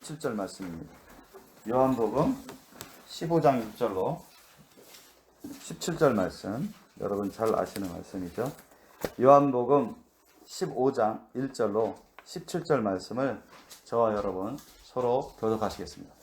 17절 말씀입니다. 요한복음 15장 6절로 17절 말씀, 여러분 잘 아시는 말씀이죠. 요한복음 15장 1절로 17절 말씀을 저와 여러분 서로 교독하시겠습니다.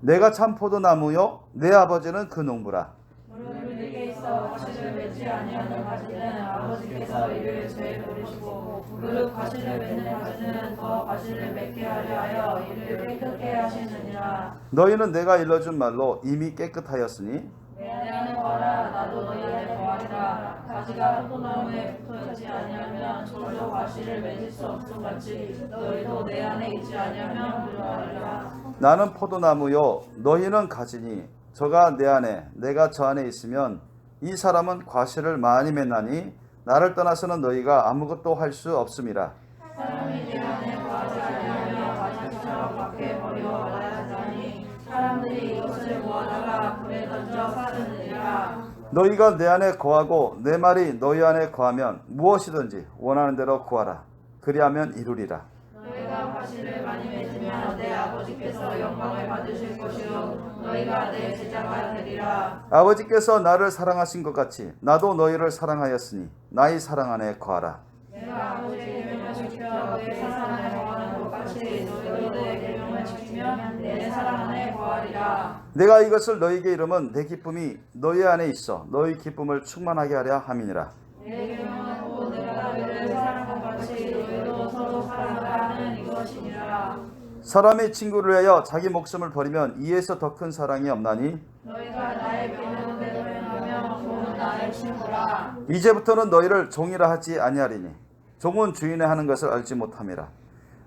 내가 참 포도나무요 내 아버지는 그 농부라. 무릇 내게 있어 과실을 맺지 아니하는 가지는 아버지께서 이를 제일 버리시고 무릇 과실을 맺는 가지는 더 과실을 맺게 하려 하여 이를 깨끗게 하시느니라. 너희는 내가 일러준 말로 이미 깨끗하였으니 내 안에 거하라 나도 너희 안에 거하리라. 가지가 포도나무에 붙어있지 아니하면 절로 과실을 맺을 수 없음같이 너희도 내 안에 있지 아니하면 그러하리라. 나는 포도나무요 너희는 가지니 저가 내 안에 내가 저 안에 있으면 이 사람은 과실을 많이 맺나니 나를 떠나서는 너희가 아무것도 할 수 없음이라. 사람이 내 안에 거하지 아니하면 가지처럼 밖에 버려 나가자니 사람들이 이것을 모아다가 불에 던져 사르느니라. 너희가 내 안에 거하고 내 말이 너희 안에 거하면 무엇이든지 원하는 대로 구하라. 그리하면 이루리라. 너희가 과실을 많이 맺으면 내 아버지께서 영광을 받으실 것이요 너희가 내 제자가 되리라. 아버지께서 나를 사랑하신 것 같이 나도 너희를 사랑하였으니 나의 사랑 안에 거하라. 내가 아버지의 계명을 지켜 내 사랑 안에 거하는 것 같이 너희도 내 계명을 지키면 내 사랑 안에 거하리라. 내가 이것을 너희에게 이름은 내 기쁨이 너희 안에 있어 너희 기쁨을 충만하게 하려 함이니라. 내 계명은 곧 내가 너희를 사랑한 것 같이 너희도 서로 사랑하라는 이것이니라. 사람이 친구를 위하여 자기 목숨을 버리면 이에서 더 큰 사랑이 없나니 너희가 나의 계명대로 행하면 곧 나의 친구라. 이제부터는 너희를 종이라 하지 아니하리니 종은 주인의 하는 것을 알지 못함이라.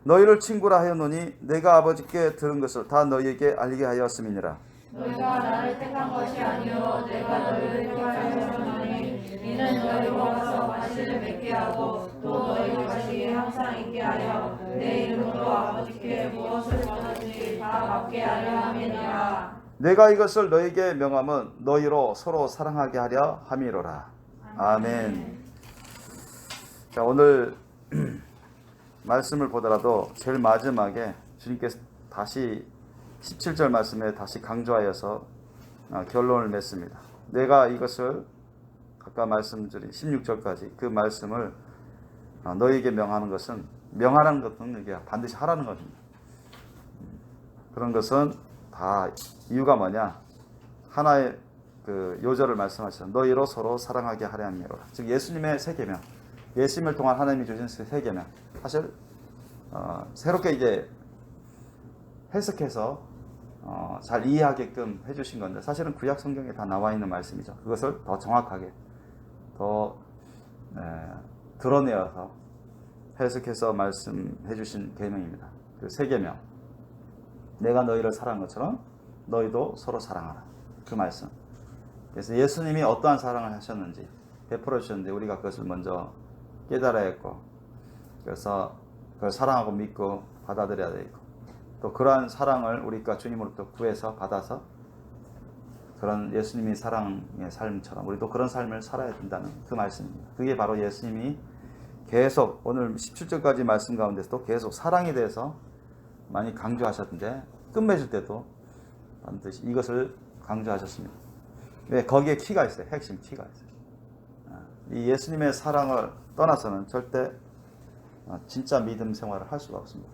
너희를 친구라 하였노니 내가 아버지께 들은 것을 다 너희에게 알게 하였음이니라. 너희가 나를 택한 것이 아니요 내가 너희를 택하였으니 이는 너희로 와서 과실을 맺게 하고 또 너희 자식이 항상 있게 하여 내 이름으로 아버지께 무엇을 원하든지 다 받게 하려 함이니라. 내가 이것을 너희에게 명함은 너희로 서로 사랑하게 하려 함이로라. 아멘. 자, 오늘 말씀을 보더라도 제일 마지막에 주님께서 다시 17절 말씀에 다시 강조하여서 결론을 맺습니다. 내가 이것을 아까 말씀드린 16절까지 그 말씀을 너희에게 명하는 것은 명하라는 것은 이게 반드시 하라는 것입니다. 그런 것은 다 이유가 뭐냐? 하나의 그 요절을 말씀하시죠. 너희로 서로 사랑하게 하려 함이로라. 즉 예수님의 세 계명, 예수님을 통한 하나님이 주신 세 계명. 사실 새롭게 이제 해석해서 잘 이해하게끔 해주신 건데 사실은 구약 성경에 다 나와 있는 말씀이죠. 그것을 더 정확하게 더 드러내어서 해석해서 말씀해 주신 계명입니다. 그 세 계명. 내가 너희를 사랑한 것처럼 너희도 서로 사랑하라. 그 말씀. 그래서 예수님이 어떠한 사랑을 하셨는지 베풀어 주셨는데 우리가 그것을 먼저 깨달아야 했고 그래서 그걸 사랑하고 믿고 받아들여야 되고 또 그러한 사랑을 우리가 주님으로부터 구해서 받아서 그런 예수님이 사랑의 삶처럼 우리도 그런 삶을 살아야 된다는 그 말씀입니다. 그게 바로 예수님이 계속 오늘 17절까지 말씀 가운데서도 계속 사랑에 대해서 많이 강조하셨는데 끝맺을 때도 반드시 이것을 강조하셨습니다. 왜? 거기에 키가 있어요. 핵심 키가 있어요. 이 예수님의 사랑을 떠나서는 절대 진짜 믿음 생활을 할 수가 없습니다.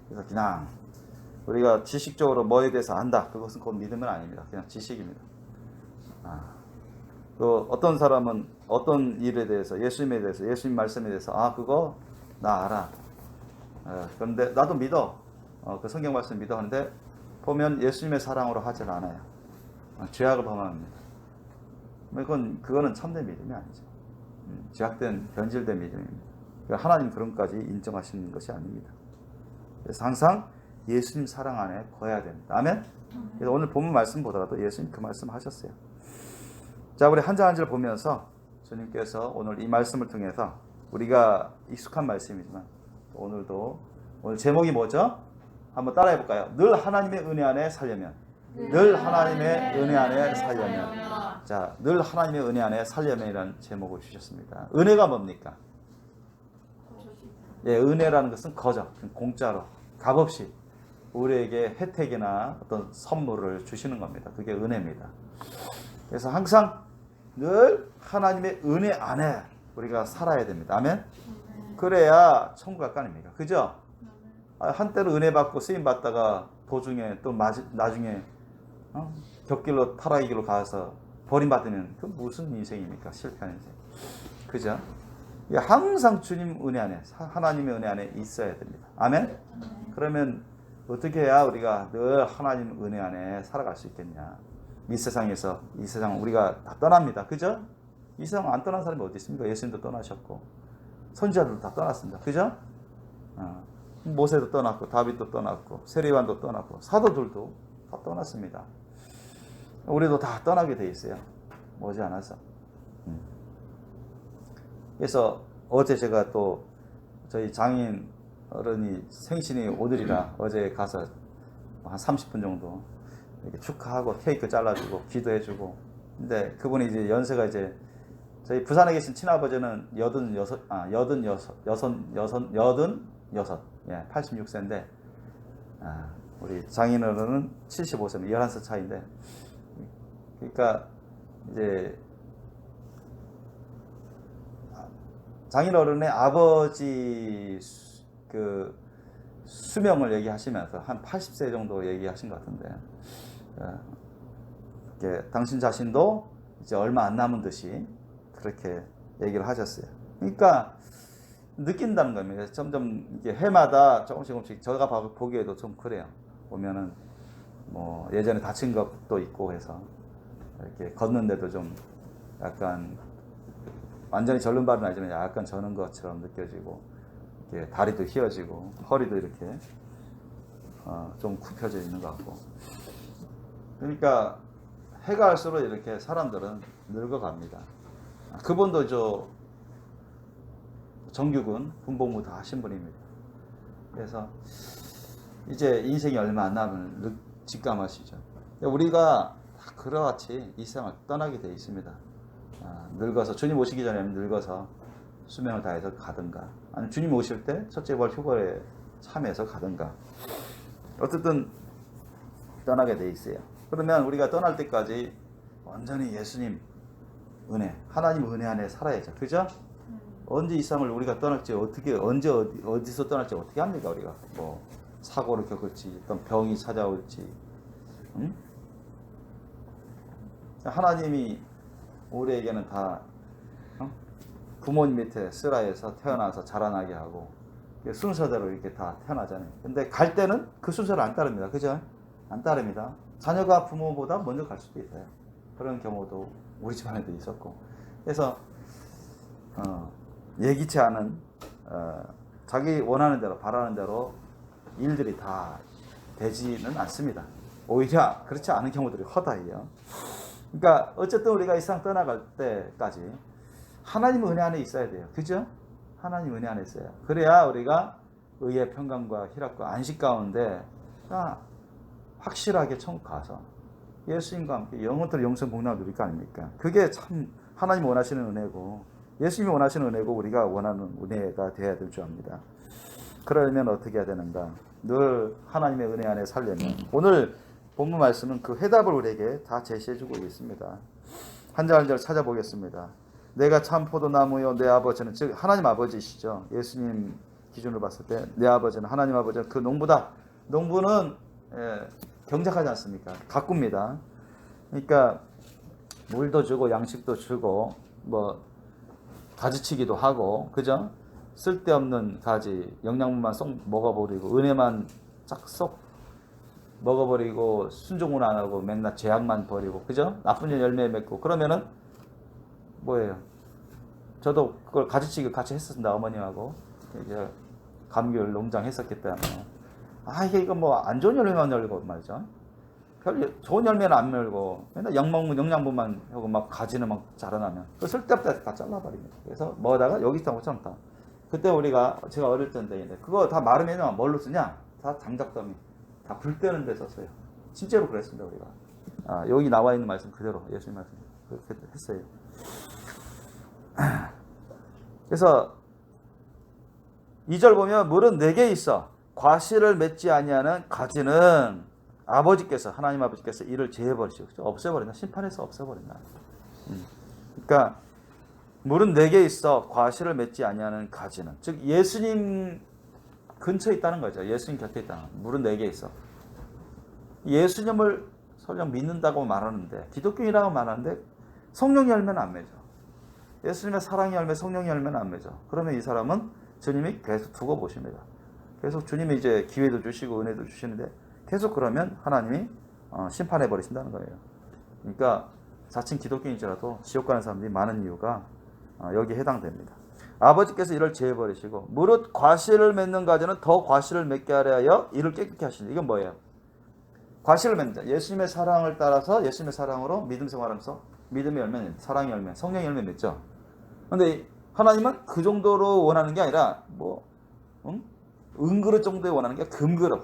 그래서 그냥 우리가 지식적으로 뭐에 대해서 안다. 그것은 곧 믿음은 아닙니다. 그냥 지식입니다. 또 어떤 사람은 어떤 일에 대해서 예수님에 대해서 예수님 말씀에 대해서 그거 나 알아. 그런데 나도 믿어. 그 성경 말씀 믿어 하는데 보면 예수님의 사랑으로 하질 않아요. 죄악을 범합니다. 그거는 참된 믿음이 아니죠. 죄악된 변질된 믿음입니다. 하나님 그런 것까지 인정하시는 것이 아닙니다. 그래서 항상 예수님 사랑 안에 거해야 됩니다. 아멘? 그래서 오늘 본문 말씀 보더라도 예수님 그 말씀 하셨어요. 자, 우리 한 절 한 절 보면서 주님께서 오늘 이 말씀을 통해서 우리가 익숙한 말씀이지만 오늘도 오늘 제목이 뭐죠? 한번 따라해 볼까요? 늘 하나님의 은혜 안에 살려면. 늘 하나님의 은혜 안에 살려면. 자, 늘 하나님의 은혜 안에 살려면이라는 제목을 주셨습니다. 은혜가 뭡니까? 예, 은혜라는 것은 거저, 공짜로, 값없이 우리에게 혜택이나 어떤 선물을 주시는 겁니다. 그게 은혜입니다. 그래서 항상 늘 하나님의 은혜 안에 우리가 살아야 됩니다. 아멘? 그래야 천국 갈 거 아닙니까? 그죠? 한때는 은혜 받고 쓰임 받다가 도중에 또 나중에 곁길로 타락의 길로 가서 버림받으면 그 무슨 인생입니까? 실패한 인생. 그죠? 항상 주님 은혜 안에, 하나님의 은혜 안에 있어야 됩니다. 아멘? 그러면 어떻게 해야 우리가 늘 하나님 은혜 안에 살아갈 수 있겠냐? 이 세상에서, 이 세상 우리가 다 떠납니다. 그죠? 이 세상 안 떠난 사람이 어디 있습니까? 예수님도 떠나셨고 선지자들도 다 떠났습니다. 그죠? 모세도 떠났고 다윗도 떠났고 세례요한도 떠났고 사도들도 다 떠났습니다. 우리도 다 떠나게 돼 있어요. 머지않아서. 그래서 어제 제가 또 저희 장인 어른이 생신이 오늘이라 어제 가서 한 30분 정도 이렇게 축하하고 케이크 잘라주고 기도해주고. 근데 그분이 이제 연세가 이제 저희 부산에 계신 친아버지는 86세인데 우리 장인어른은 75세입니다. 11살 차이인데, 그러니까 이제 장인어른의 아버지 그 수명을 얘기하시면서 한 80세 정도 얘기하신 것 같은데, 당신 자신도 이제 얼마 안 남은 듯이 그렇게 얘기를 하셨어요. 그러니까 느낀다는 겁니다. 점점 이게 해마다 조금씩 제가 보기에도 좀 그래요. 보면은 뭐 예전에 다친 것도 있고 해서 이렇게 걷는데도 좀 약간 완전히 절른 발은 아니지만 약간 저는 것처럼 느껴지고, 이렇게 다리도 휘어지고 허리도 이렇게 좀 굽혀져 있는 것 같고. 그러니까 해가 갈수록 이렇게 사람들은 늙어갑니다. 그분도 저 정규군 군복무 다 하신 분입니다. 그래서 이제 인생이 얼마 안 남은 직감하시죠. 우리가 다 그렇같이 이 세상을 떠나게 되어 있습니다. 늙어서 주님 오시기 전에 늙어서 수명을 다해서 가든가, 아니면 주님 오실 때 첫째 벌 휴거에 참여해서 가든가, 어쨌든 떠나게 되어 있어요. 그러면 우리가 떠날 때까지 완전히 예수님 은혜, 하나님 은혜 안에 살아야죠. 그죠? 언제 이 세상을 우리가 떠날지, 언제 어디서 떠날지 어떻게 합니까? 우리가 뭐 사고를 겪을지, 어떤 병이 찾아올지. 하나님이 우리에게는 다 부모님 밑에 슬하에서 태어나서 자라나게 하고 순서대로 이렇게 다 태어나잖아요. 근데 갈 때는 그 순서를 안 따릅니다. 그죠? 안 따릅니다. 자녀가 부모보다 먼저 갈 수도 있어요. 그런 경우도 우리 집안에도 있었고. 그래서 예기치 않은 자기 원하는 대로 바라는 대로 일들이 다 되지는 않습니다. 오히려 그렇지 않은 경우들이 허다해요. 그러니까 어쨌든 우리가 이 세상 떠나갈 때까지 하나님 은혜 안에 있어야 돼요. 그죠? 하나님 은혜 안에 있어요. 그래야 우리가 의의 평강과 희락과 안식 가운데 확실하게 천국 가서 예수님과 함께 영원토록 영생 복락을 누릴 거 아닙니까? 그게 참 하나님 원하시는 은혜고 예수님이 원하시는 은혜고 우리가 원하는 은혜가 되어야 될 줄 압니다. 그러려면 어떻게 해야 되는가? 늘 하나님의 은혜 안에 살려면 오늘 본문 말씀은 그 해답을 우리에게 다 제시해주고 있습니다. 한 절 한 절 찾아보겠습니다. 내가 참 포도나무요 내 아버지는, 즉 하나님 아버지시죠. 예수님 기준으로 봤을 때 내 아버지는, 하나님 아버지는 그 농부다. 농부는 경작하지 않습니까? 가꿉니다. 그러니까 물도 주고 양식도 주고 뭐 가지치기도 하고, 그죠? 쓸데없는 가지 영양분만 쏙 먹어버리고 은혜만 싹 먹어버리고 순종을 안 하고 맨날 죄악만 버리고, 그죠? 나쁜 일 열매 맺고 그러면은 뭐예요? 저도 그걸 가지치기 같이 했었습니다. 어머님하고 이제 감귤 농장 했었기 때문에 이거 뭐 안 좋은 열매만 열고 말이죠. 별 좋은 열매는 안 열고 맨날 영양분만 하고 막 가지는 막 자라나면 그 쓸데없다 다 잘라버립니다. 그래서 뭐다가 여기 있다 못참 다. 그때 제가 어릴 때인데 그거 다 마르면 뭘로 쓰냐? 다 장작더미 다 불 때는 데 썼어요. 진짜로 그랬습니다. 우리가 여기 나와 있는 말씀 그대로 예수님 말씀 그렇게 했어요. 그래서 2절 보면 물은 4개 있어. 과실을 맺지 아니하는 가지는 아버지께서 하나님 아버지께서 이를 제해버리시고 없애버린다. 심판해서 없애버린다. 그러니까 물은 내게 있어 과실을 맺지 아니하는 가지는 즉 예수님 근처에 있다는 거죠. 예수님 곁에 있다는 거. 물은 내게 있어. 예수님을 설령 믿는다고 말하는데 기독교인이라고 말하는데 성령 열매는 안 맺어. 예수님의 사랑의 열매, 성령의 열매는 안 맺어. 그러면 이 사람은 주님이 계속 두고 보십니다. 계속 주님이 이제 기회도 주시고 은혜도 주시는데 계속 그러면 하나님이 심판해 버리신다는 거예요. 그러니까 자칭 기독교인이라도 지옥 가는 사람들이 많은 이유가 여기에 해당됩니다. 아버지께서 이를 제해 버리시고 무릇 과실을 맺는 가지는 더 과실을 맺게 하려 하여 이를 깨끗게 하시니 이건 뭐예요? 과실을 맺는다. 예수님의 사랑을 따라서 예수님의 사랑으로 믿음 생활하면서 믿음의 열매, 사랑의 열매, 성령의 열매 맺죠. 그런데 하나님은 그 정도로 원하는 게 아니라 은그릇 정도에 원하는 게 금그릇,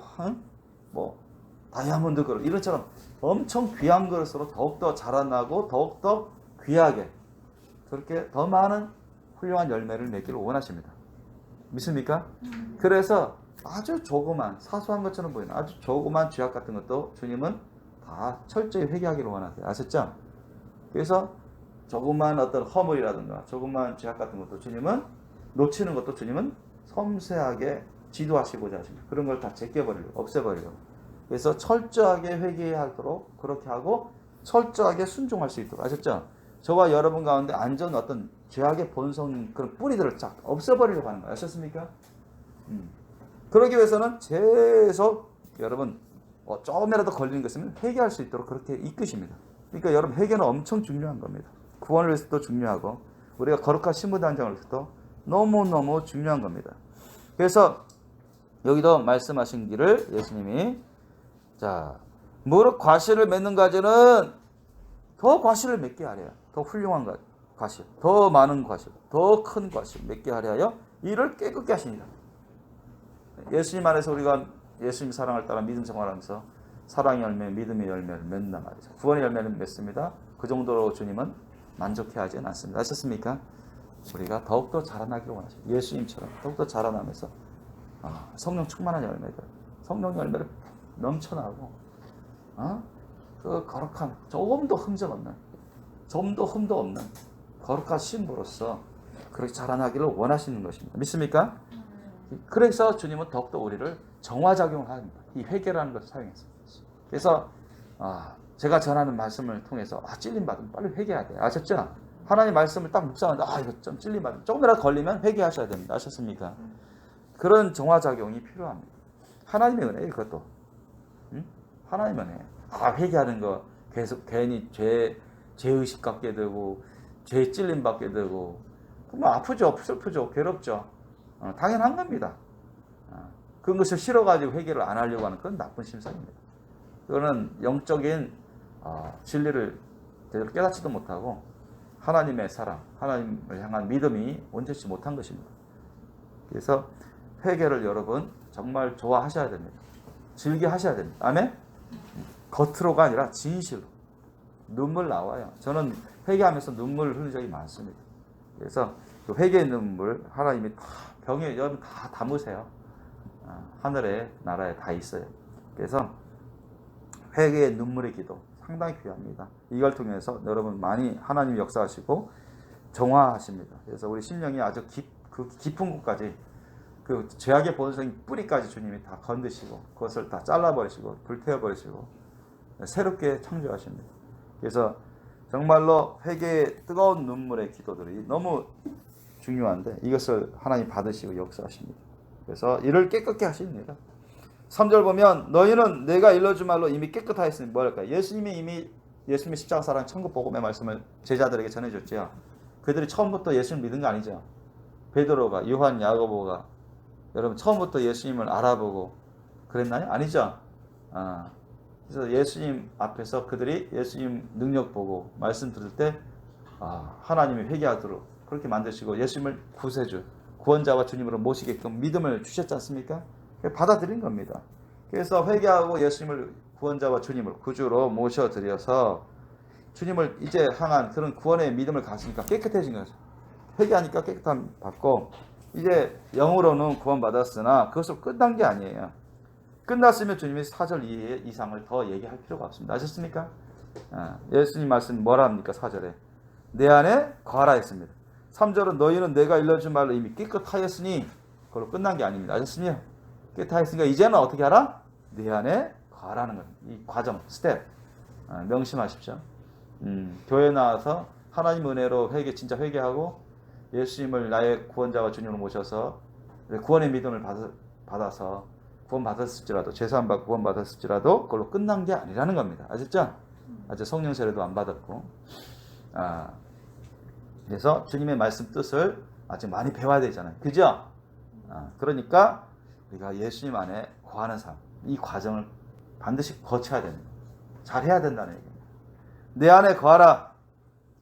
다이아몬드 그릇 이런처럼 엄청 귀한 그릇으로 더욱더 자라나고 더욱더 귀하게 그렇게 더 많은 훌륭한 열매를 맺기를 원하십니다. 믿습니까? 그래서 아주 조그만 사소한 것처럼 보이는 아주 조그만 죄악 같은 것도 주님은 다 철저히 회개하기를 원하세요. 아셨죠? 그래서 조그만 어떤 허물이라든가 조그만 죄악 같은 것도 주님은 놓치는 것도 주님은 섬세하게 지도하시고자 하십니다. 그런 걸 다 제껴버리려고 없애버리려고. 그래서 철저하게 회개하도록 그렇게 하고 철저하게 순종할 수 있도록. 아셨죠? 저와 여러분 가운데 안전 어떤 죄악의 본성 그런 뿌리들을 쫙 없애버리려고 하는 거예요. 아셨습니까? 그러기 위해서는 계속 여러분 조금이라도 걸리는 것 있으면 회개할 수 있도록 그렇게 이끄십니다. 그러니까 여러분 회개는 엄청 중요한 겁니다. 구원을 위해서도 중요하고 우리가 거룩한 신부단장을 위해서도 너무너무 중요한 겁니다. 그래서 여기도 말씀하신 길을 예수님이 무릇 과실을 맺는 가지는 더 과실을 맺게 하래요. 더 훌륭한 과실, 더 많은 과실, 더 큰 과실 맺게 하려 하여 이를 깨끗게 하시니라. 예수님 안에서 우리가 예수님 사랑을 따라 믿음 생활하면서 사랑의 열매, 믿음의 열매를 맺는단 말이죠. 구원의 열매는 맺습니다. 그 정도로 주님은 만족해하지는 않습니다. 아셨습니까? 우리가 더욱더 자라나기를 원하십니다. 예수님처럼 더욱더 자라나면서 성령 충만한 열매들, 성령 열매를 넘쳐나고 그 거룩한 조금도 흠적 없는, 좀도 흠도 없는 거룩한 신부로서 그렇게 자라나기를 원하시는 것입니다. 믿습니까? 그래서 주님은 더욱더 우리를 정화작용을 합니다. 이 회개라는 것을 사용해서. 그래서 제가 전하는 말씀을 통해서 찔림받으면 빨리 회개해야 돼요. 아셨죠? 하나님 말씀을 딱 묵상하는데 이거 좀 찔림받으면 조금이라도 걸리면 회개하셔야 됩니다. 아셨습니까? 그런 정화작용이 필요합니다. 하나님의 은혜예요. 그것도. 하나님의 은혜. 회개하는 거 계속 괜히 죄의식 갖게 되고 죄 찔림받게 되고 그러면 아프죠. 슬프죠. 괴롭죠. 당연한 겁니다. 그것을 싫어가지고 회개를 안 하려고 하는 건 나쁜 심성입니다. 그거는 영적인 진리를 제대로 깨닫지도 못하고 하나님의 사랑, 하나님을 향한 믿음이 온전치 못한 것입니다. 그래서 회개를 여러분 정말 좋아하셔야 됩니다. 즐겨하셔야 됩니다. 아멘? 겉으로가 아니라 진실로. 눈물 나와요. 저는 회개하면서 눈물을 흘린 적이 많습니다. 그래서 그 회개의 눈물 하나님이 병에 여러분 다 담으세요. 하늘에 나라에 다 있어요. 그래서 회개의 눈물의 기도 상당히 귀합니다. 이걸 통해서 여러분 많이 하나님 역사하시고 정화하십니다. 그래서 우리 심령이 아주 깊은 곳까지 그 죄악의 본성의 뿌리까지 주님이 다 건드시고 그것을 다 잘라버리시고 불태워버리시고 새롭게 창조하십니다. 그래서 정말로 회개의 뜨거운 눈물의 기도들이 너무 중요한데 이것을 하나님 받으시고 역사하십니다. 그래서 이를 깨끗게 하십니다. 3절 보면 너희는 내가 일러준 말로 이미 깨끗하였으니 뭐랄까 예수님이 이미 예수님의 십자가 사랑 천국 복음의 말씀을 제자들에게 전해줬죠. 그들이 처음부터 예수님을 믿은 거 아니죠. 베드로가 요한 야고보가 여러분 처음부터 예수님을 알아보고 그랬나요? 아니죠. 그래서 예수님 앞에서 그들이 예수님 능력 보고 말씀 들을 때 하나님이 회개하도록 그렇게 만드시고 예수님을 구세주 구원자와 주님으로 모시게끔 믿음을 주셨지 않습니까? 받아들인 겁니다. 그래서 회개하고 예수님을 구원자와 주님을 구주로 모셔드려서 주님을 이제 향한 그런 구원의 믿음을 가지니까 깨끗해진 거죠. 회개하니까 깨끗함 받고 이제 영으로는 구원받았으나 그것으로 끝난 게 아니에요. 끝났으면 주님이 4절 이상을 더 얘기할 필요가 없습니다. 아셨습니까? 예수님 말씀 뭐라 합니까? 4절에 내 안에 거하라 했습니다. 3절은 너희는 내가 일러준 말로 이미 깨끗하였으니 그걸로 끝난 게 아닙니다. 아셨습니까? 깨끗하였으니까 이제는 어떻게 하라? 내 안에 거하라는 겁니다. 이 과정, 스텝 명심하십시오. 교회 나와서 하나님 은혜로 진짜 회개하고 예수님을 나의 구원자와 주님으로 모셔서 구원의 믿음을 받아서 구원받았을지라도 죄사함 받고 구원받았을지라도 그걸로 끝난 게 아니라는 겁니다. 아셨죠? 아직 성령 세례도 안 받았고 그래서 주님의 말씀 뜻을 아직 많이 배워야 되잖아요. 그죠? 그러니까 우리가 예수님 안에 거하는 삶, 이 과정을 반드시 거쳐야 됩니다. 잘해야 된다는 얘기입니다. 내 안에 거하라.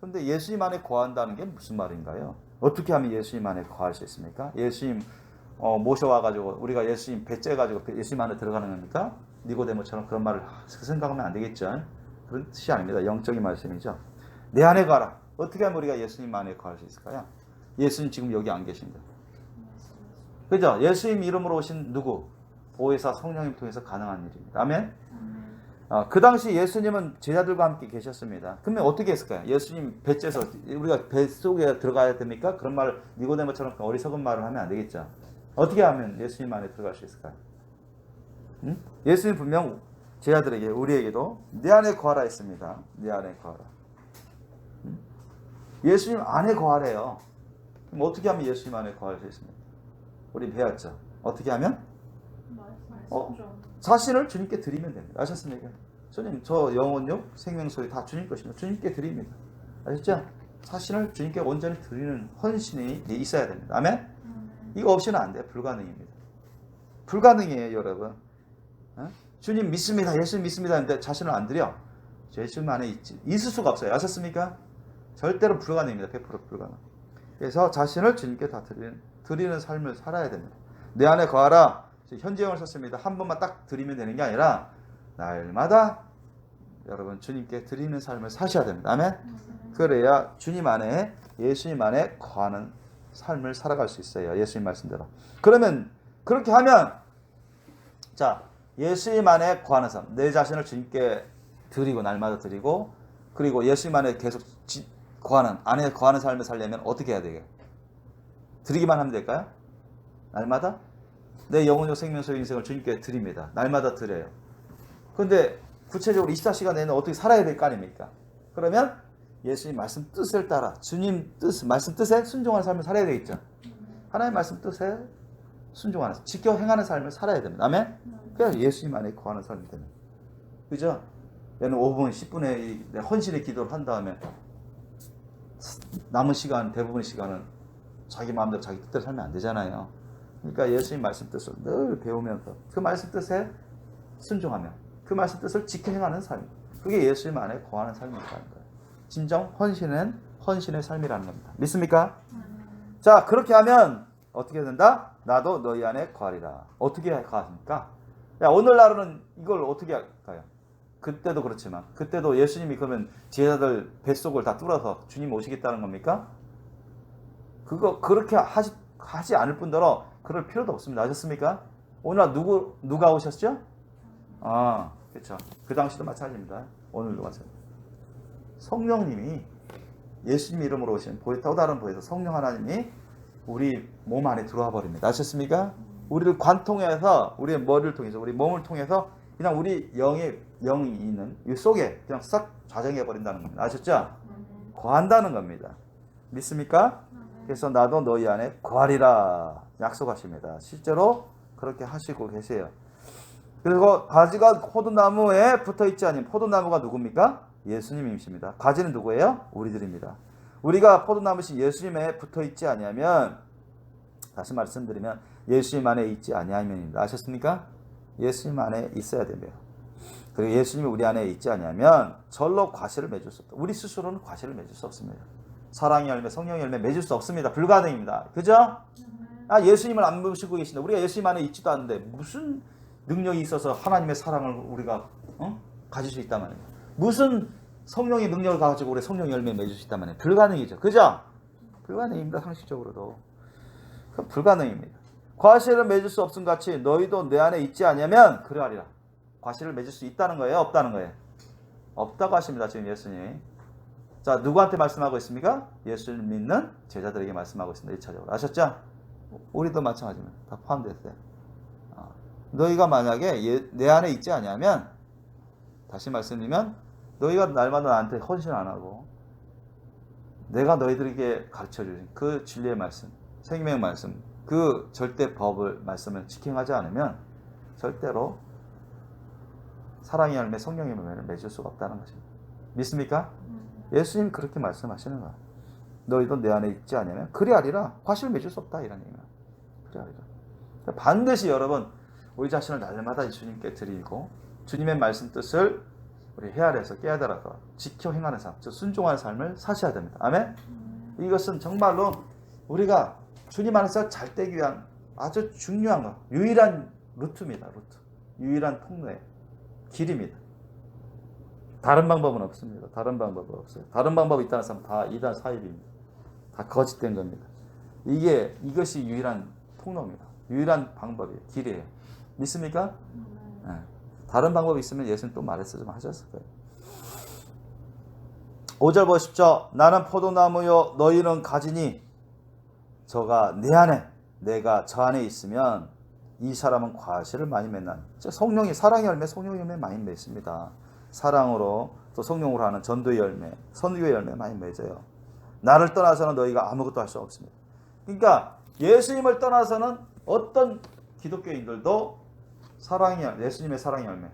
그런데 예수님 안에 거한다는 게 무슨 말인가요? 어떻게 하면 예수님 안에 거할 수 있습니까? 예수님 모셔와가지고 우리가 예수님 배째가지고 예수님 안에 들어가는 겁니까? 니고데모처럼 그런 말을 생각하면 안 되겠죠. 그런 뜻이 아닙니다. 영적인 말씀이죠. 내 안에 거하라. 어떻게 하면 우리가 예수님 안에 거할 수 있을까요? 예수님 지금 여기 안 계신다. 그죠? 예수님 이름으로 오신 누구? 보혜사 성령님 통해서 가능한 일입니다. 아멘? 그 당시 예수님은 제자들과 함께 계셨습니다. 그러면 어떻게 했을까요? 예수님 배째서 우리가 뱃속에 들어가야 됩니까? 그런 말을 니고데모처럼 어리석은 말을 하면 안 되겠죠. 어떻게 하면 예수님 안에 들어갈 수 있을까요? 예수님 분명 제자들에게 우리에게도 내 안에 거하라 했습니다. 내 안에 거하라. 예수님 안에 거하래요. 그럼 어떻게 하면 예수님 안에 거할 수 있습니까? 우리 배웠죠. 어떻게 하면? 자신을 주님께 드리면 됩니다. 아셨습니까? 주님, 저 영혼력, 생명소리 다 주님 것입니다. 주님께 드립니다. 아셨죠? 자신을 주님께 온전히 드리는 헌신이 있어야 됩니다. 아멘? 이거 없이는 안 돼요. 불가능입니다. 불가능이에요, 여러분. 주님 믿습니다. 예수 믿습니다. 하는데 자신을 안 드려. 예수님 안에 있을 수가 없어요. 아셨습니까? 절대로 불가능입니다. 100% 불가능. 그래서 자신을 주님께 다 드리는 삶을 살아야 됩니다. 내 안에 거하라. 현재형을 썼습니다. 한 번만 딱 드리면 되는 게 아니라 날마다 여러분 주님께 드리는 삶을 사셔야 됩니다. 아멘? 그래야 주님 안에 예수님 안에 거하는 삶을 살아갈 수 있어요. 예수님 말씀대로. 그러면 그렇게 하면 자 예수님 안에 거하는 삶, 내 자신을 주님께 드리고 날마다 드리고 그리고 예수님 안에 계속 안에 거하는 삶을 살려면 어떻게 해야 되게? 드리기만 하면 될까요? 날마다? 내 영혼적 생명소 인생을 주님께 드립니다. 날마다 드려요. 그런데 구체적으로 24시간 내내 어떻게 살아야 될 거 아닙니까? 그러면 예수님 말씀 뜻을 따라 주님 말씀 뜻에 순종하는 삶을 살아야 되겠죠. 하나님 말씀 뜻에 순종하는 지켜 행하는 삶을 살아야 됩니다. 아멘? 그래야 예수님 안에 거하는 삶이 됩니다. 그죠? 얘는 5분, 10분의 헌신의 기도를 한 다음에 남은 시간, 대부분의 시간은 자기 마음대로 자기 뜻대로 살면 안 되잖아요. 그러니까 예수님 말씀 뜻을 늘 배우면서 그 말씀 뜻에 순종하며 그 말씀 뜻을 지켜 행하는 삶. 그게 예수님 안에 거하는 삶이라는 거예요. 진정 헌신의 삶이라는 겁니다. 믿습니까? 자, 그렇게 하면 어떻게 된다? 나도 너희 안에 거하리라. 어떻게 거합니까? 야, 오늘날은 이걸 어떻게 할까요? 그때도 그렇지만 그때도 예수님이 그러면 제자들 뱃속을 다 뚫어서 주님 오시겠다는 겁니까? 그거 그렇게 하지 않을 뿐더러 그럴 필요도 없습니다. 아셨습니까? 오늘 누가 오셨죠? 그렇죠. 그 당시도 마찬가지입니다. 오늘도 마찬가지. 성령님이 예수님 이름으로 오신 또 다른 보혜사 성령 하나님이 우리 몸 안에 들어와 버립니다. 아셨습니까? 우리를 관통해서 우리의 머리를 통해서 우리 몸을 통해서 그냥 우리 영이 있는 이 속에 그냥 싹 좌정해 버린다는 겁니다. 아셨죠? 거한다는 겁니다. 믿습니까? 그래서 나도 너희 안에 거하리라 약속하십니다. 실제로 그렇게 하시고 계세요. 그리고 가지가 포도나무에 붙어있지 않은 포도나무가 누굽니까? 예수님이십니다. 가지는 누구예요? 우리들입니다. 우리가 포도나무신 예수님에 붙어있지 아니하면 다시 말씀드리면 예수님 안에 있지 아니하면입니다. 아셨습니까? 예수님 안에 있어야 됩니다. 그리고 예수님이 우리 안에 있지 아니하면 절로 과실을 맺을 수 없다. 우리 스스로는 과실을 맺을 수 없습니다. 사랑의 열매, 성령의 열매 맺을 수 없습니다. 불가능입니다. 그죠? 예수님을 안 모시고 계신다. 우리가 예수님 안에 있지도 않는데 무슨 능력이 있어서 하나님의 사랑을 우리가 가질 수 있단 말이에요. 무슨 성령의 능력을 가지고 우리 성령의 열매 맺을 수 있단 말이에요. 불가능이죠. 그죠? 불가능입니다. 상식적으로도. 그건 불가능입니다. 과실을 맺을 수 없음 같이 너희도 내 안에 있지 아니하면 그러하리라. 과실을 맺을 수 있다는 거예요? 없다는 거예요? 없다고 하십니다. 지금 예수님이. 자, 누구한테 말씀하고 있습니까? 예수를 믿는 제자들에게 말씀하고 있습니다. 1차적으로. 아셨죠? 우리도 마찬가지입니다. 다 포함됐어요. 너희가 만약에 내 안에 있지 아니하면, 다시 말씀드리면 너희가 날마다 나한테 헌신 안 하고 내가 너희들에게 가르쳐주신 그 진리의 말씀, 생명의 말씀, 그 절대 법을 말씀을 직행하지 않으면 절대로 사랑의 열매, 성령의 열매를 맺을 수가 없다는 것입니다. 믿습니까? 예수님이 그렇게 말씀하시는 거야. 너희도 내 안에 있지 않으면 그리하리라. 과실을 맺을 수 없다 이런 얘기야. 그리하리라. 반드시 여러분 우리 자신을 날마다 주님께 드리고 주님의 말씀 뜻을 우리 헤아려서 깨달아서 지켜 행하는 삶, 즉 순종하는 삶을 사셔야 됩니다. 아멘? 이것은 정말로 우리가 주님 안에서 잘 되기 위한 아주 중요한 거, 유일한 루트입니다. 루트. 유일한 통로의 길입니다. 다른 방법은 없습니다. 다른 방법은 없어요. 다른 방법이 있다는 사람은 다 이단 사입입니다. 다 거짓된 겁니다. 이것이 유일한 통로입니다. 유일한 방법이에요. 길이에요. 믿습니까? 네. 다른 방법이 있으면 예수님 또 말했어 좀 하셨을 거예요. 5절 보십시오. 나는 포도나무요 너희는 가지니 저가 내 안에 내가 저 안에 있으면 이 사람은 과실을 많이 맺는 성령이 사랑의 열매, 성령의 열매 많이 맺습니다. 사랑으로 또 성령으로 하는 전도의 열매, 선교의 열매 많이 맺어요. 나를 떠나서는 너희가 아무것도 할 수 없습니다. 그러니까 예수님을 떠나서는 어떤 기독교인들도 사랑의 열매, 예수님의 사랑의 열매,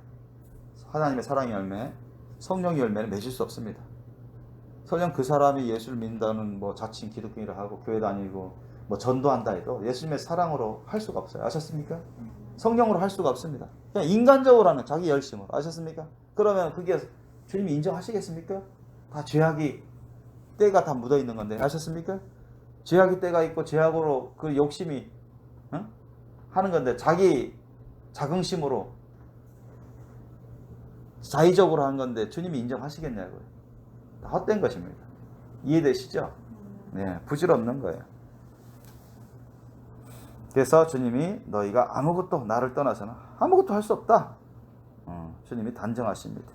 하나님의 사랑의 열매, 성령의 열매를 맺을 수 없습니다. 설령 그 사람이 예수를 믿는다는 뭐 자칭 기독교인이라 하고 교회 다니고 뭐 전도한다 해도 예수님의 사랑으로 할 수가 없어요. 아셨습니까? 성령으로 할 수가 없습니다. 그냥 인간적으로 하는 자기 열심으로. 아셨습니까? 그러면 그게 주님이 인정하시겠습니까? 다 죄악이 때가 다 묻어 있는 건데. 아셨습니까? 죄악이 때가 있고 죄악으로 그 욕심이 하는 건데 자기 자긍심으로 자의적으로 하는 건데 주님이 인정하시겠냐고요. 다 헛된 것입니다. 이해되시죠? 네, 부질없는 거예요. 그래서 주님이 너희가 아무것도 나를 떠나서는 아무것도 할 수 없다. 주님이 단정하십니다.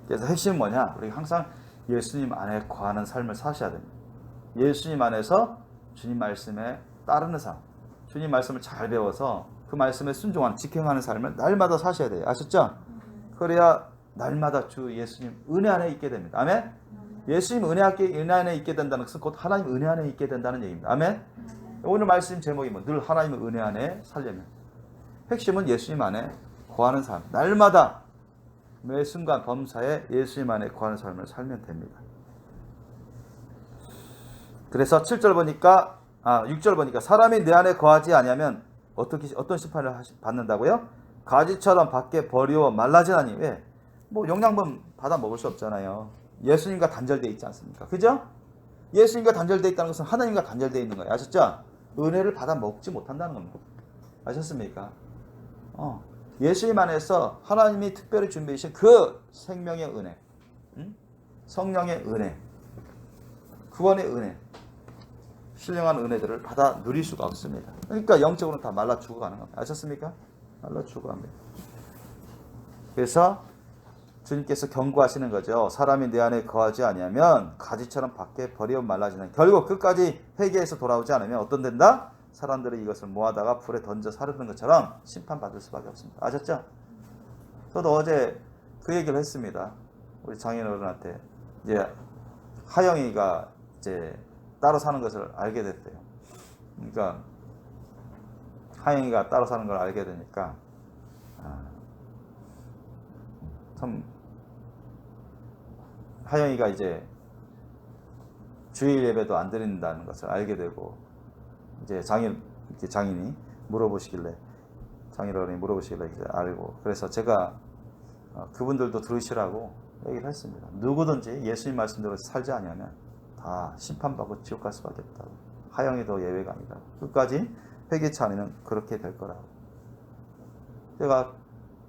그래서 핵심은 뭐냐? 우리가 항상 예수님 안에 거하는 삶을 사셔야 됩니다. 예수님 안에서 주님 말씀에 따르는 삶, 주님 말씀을 잘 배워서 그 말씀에 순종하는, 직행하는 삶을 날마다 사셔야 돼요. 아셨죠? 그래야 날마다 주 예수님 은혜 안에 있게 됩니다. 아멘? 예수님 은혜 안에 있게 된다는 것은 곧 하나님 은혜 안에 있게 된다는 얘기입니다. 아멘? 오늘 말씀 제목이 뭐 늘 하나님의 은혜 안에 살려면 핵심은 예수님 안에 거하는 삶, 날마다 매 순간 범사에 예수님 안에 거하는 삶을 살면 됩니다. 그래서 7절 보니까 6절 보니까 사람이 내 안에 거하지 아니하면 어떤 심판을 받는다고요? 가지처럼 밖에 버리워 말라지나니. 왜? 뭐 영양분 받아 먹을 수 없잖아요. 예수님과 단절되어 있지 않습니까? 그죠? 예수님과 단절되어 있다는 것은 하나님과 단절되어 있는 거예요. 아셨죠? 은혜를 받아 먹지 못한다는 겁니다. 아셨습니까? 예수님 안에서 하나님이 특별히 준비해 주신 그 생명의 은혜, 성령의 은혜, 구원의 은혜, 신령한 은혜들을 받아 누릴 수가 없습니다. 그러니까 영적으로는 다 말라 죽어가는 겁니다. 아셨습니까? 말라 죽어갑니다. 그래서 주님께서 경고하시는 거죠. 사람이 내 안에 거하지 아니하면 가지처럼 밖에 버리어 말라지는. 결국 끝까지 회개해서 돌아오지 않으면 어떤 된다? 사람들이 이것을 모아다가 불에 던져 사르는 것처럼 심판받을 수밖에 없습니다. 아셨죠? 저도 어제 그 얘기를 했습니다. 우리 장인어른한테. 이제 하영이가 이제 따로 사는 것을 알게 됐대요. 그러니까 하영이가 따로 사는 걸 알게 되니까 참 하영이가 이제 주일 예배도 안 드린다는 것을 알게 되고 이제 장인이 물어보시길래 장인어른이 물어보시길래 이제 알고 그래서 제가 그분들도 들으시라고 얘기를 했습니다. 누구든지 예수님 말씀대로 살지 않으면 다 심판받고 지옥 갈 수밖에 없다고. 하영이도 예외가 아니다. 끝까지 회개치 않으면 그렇게 될 거라고. 제가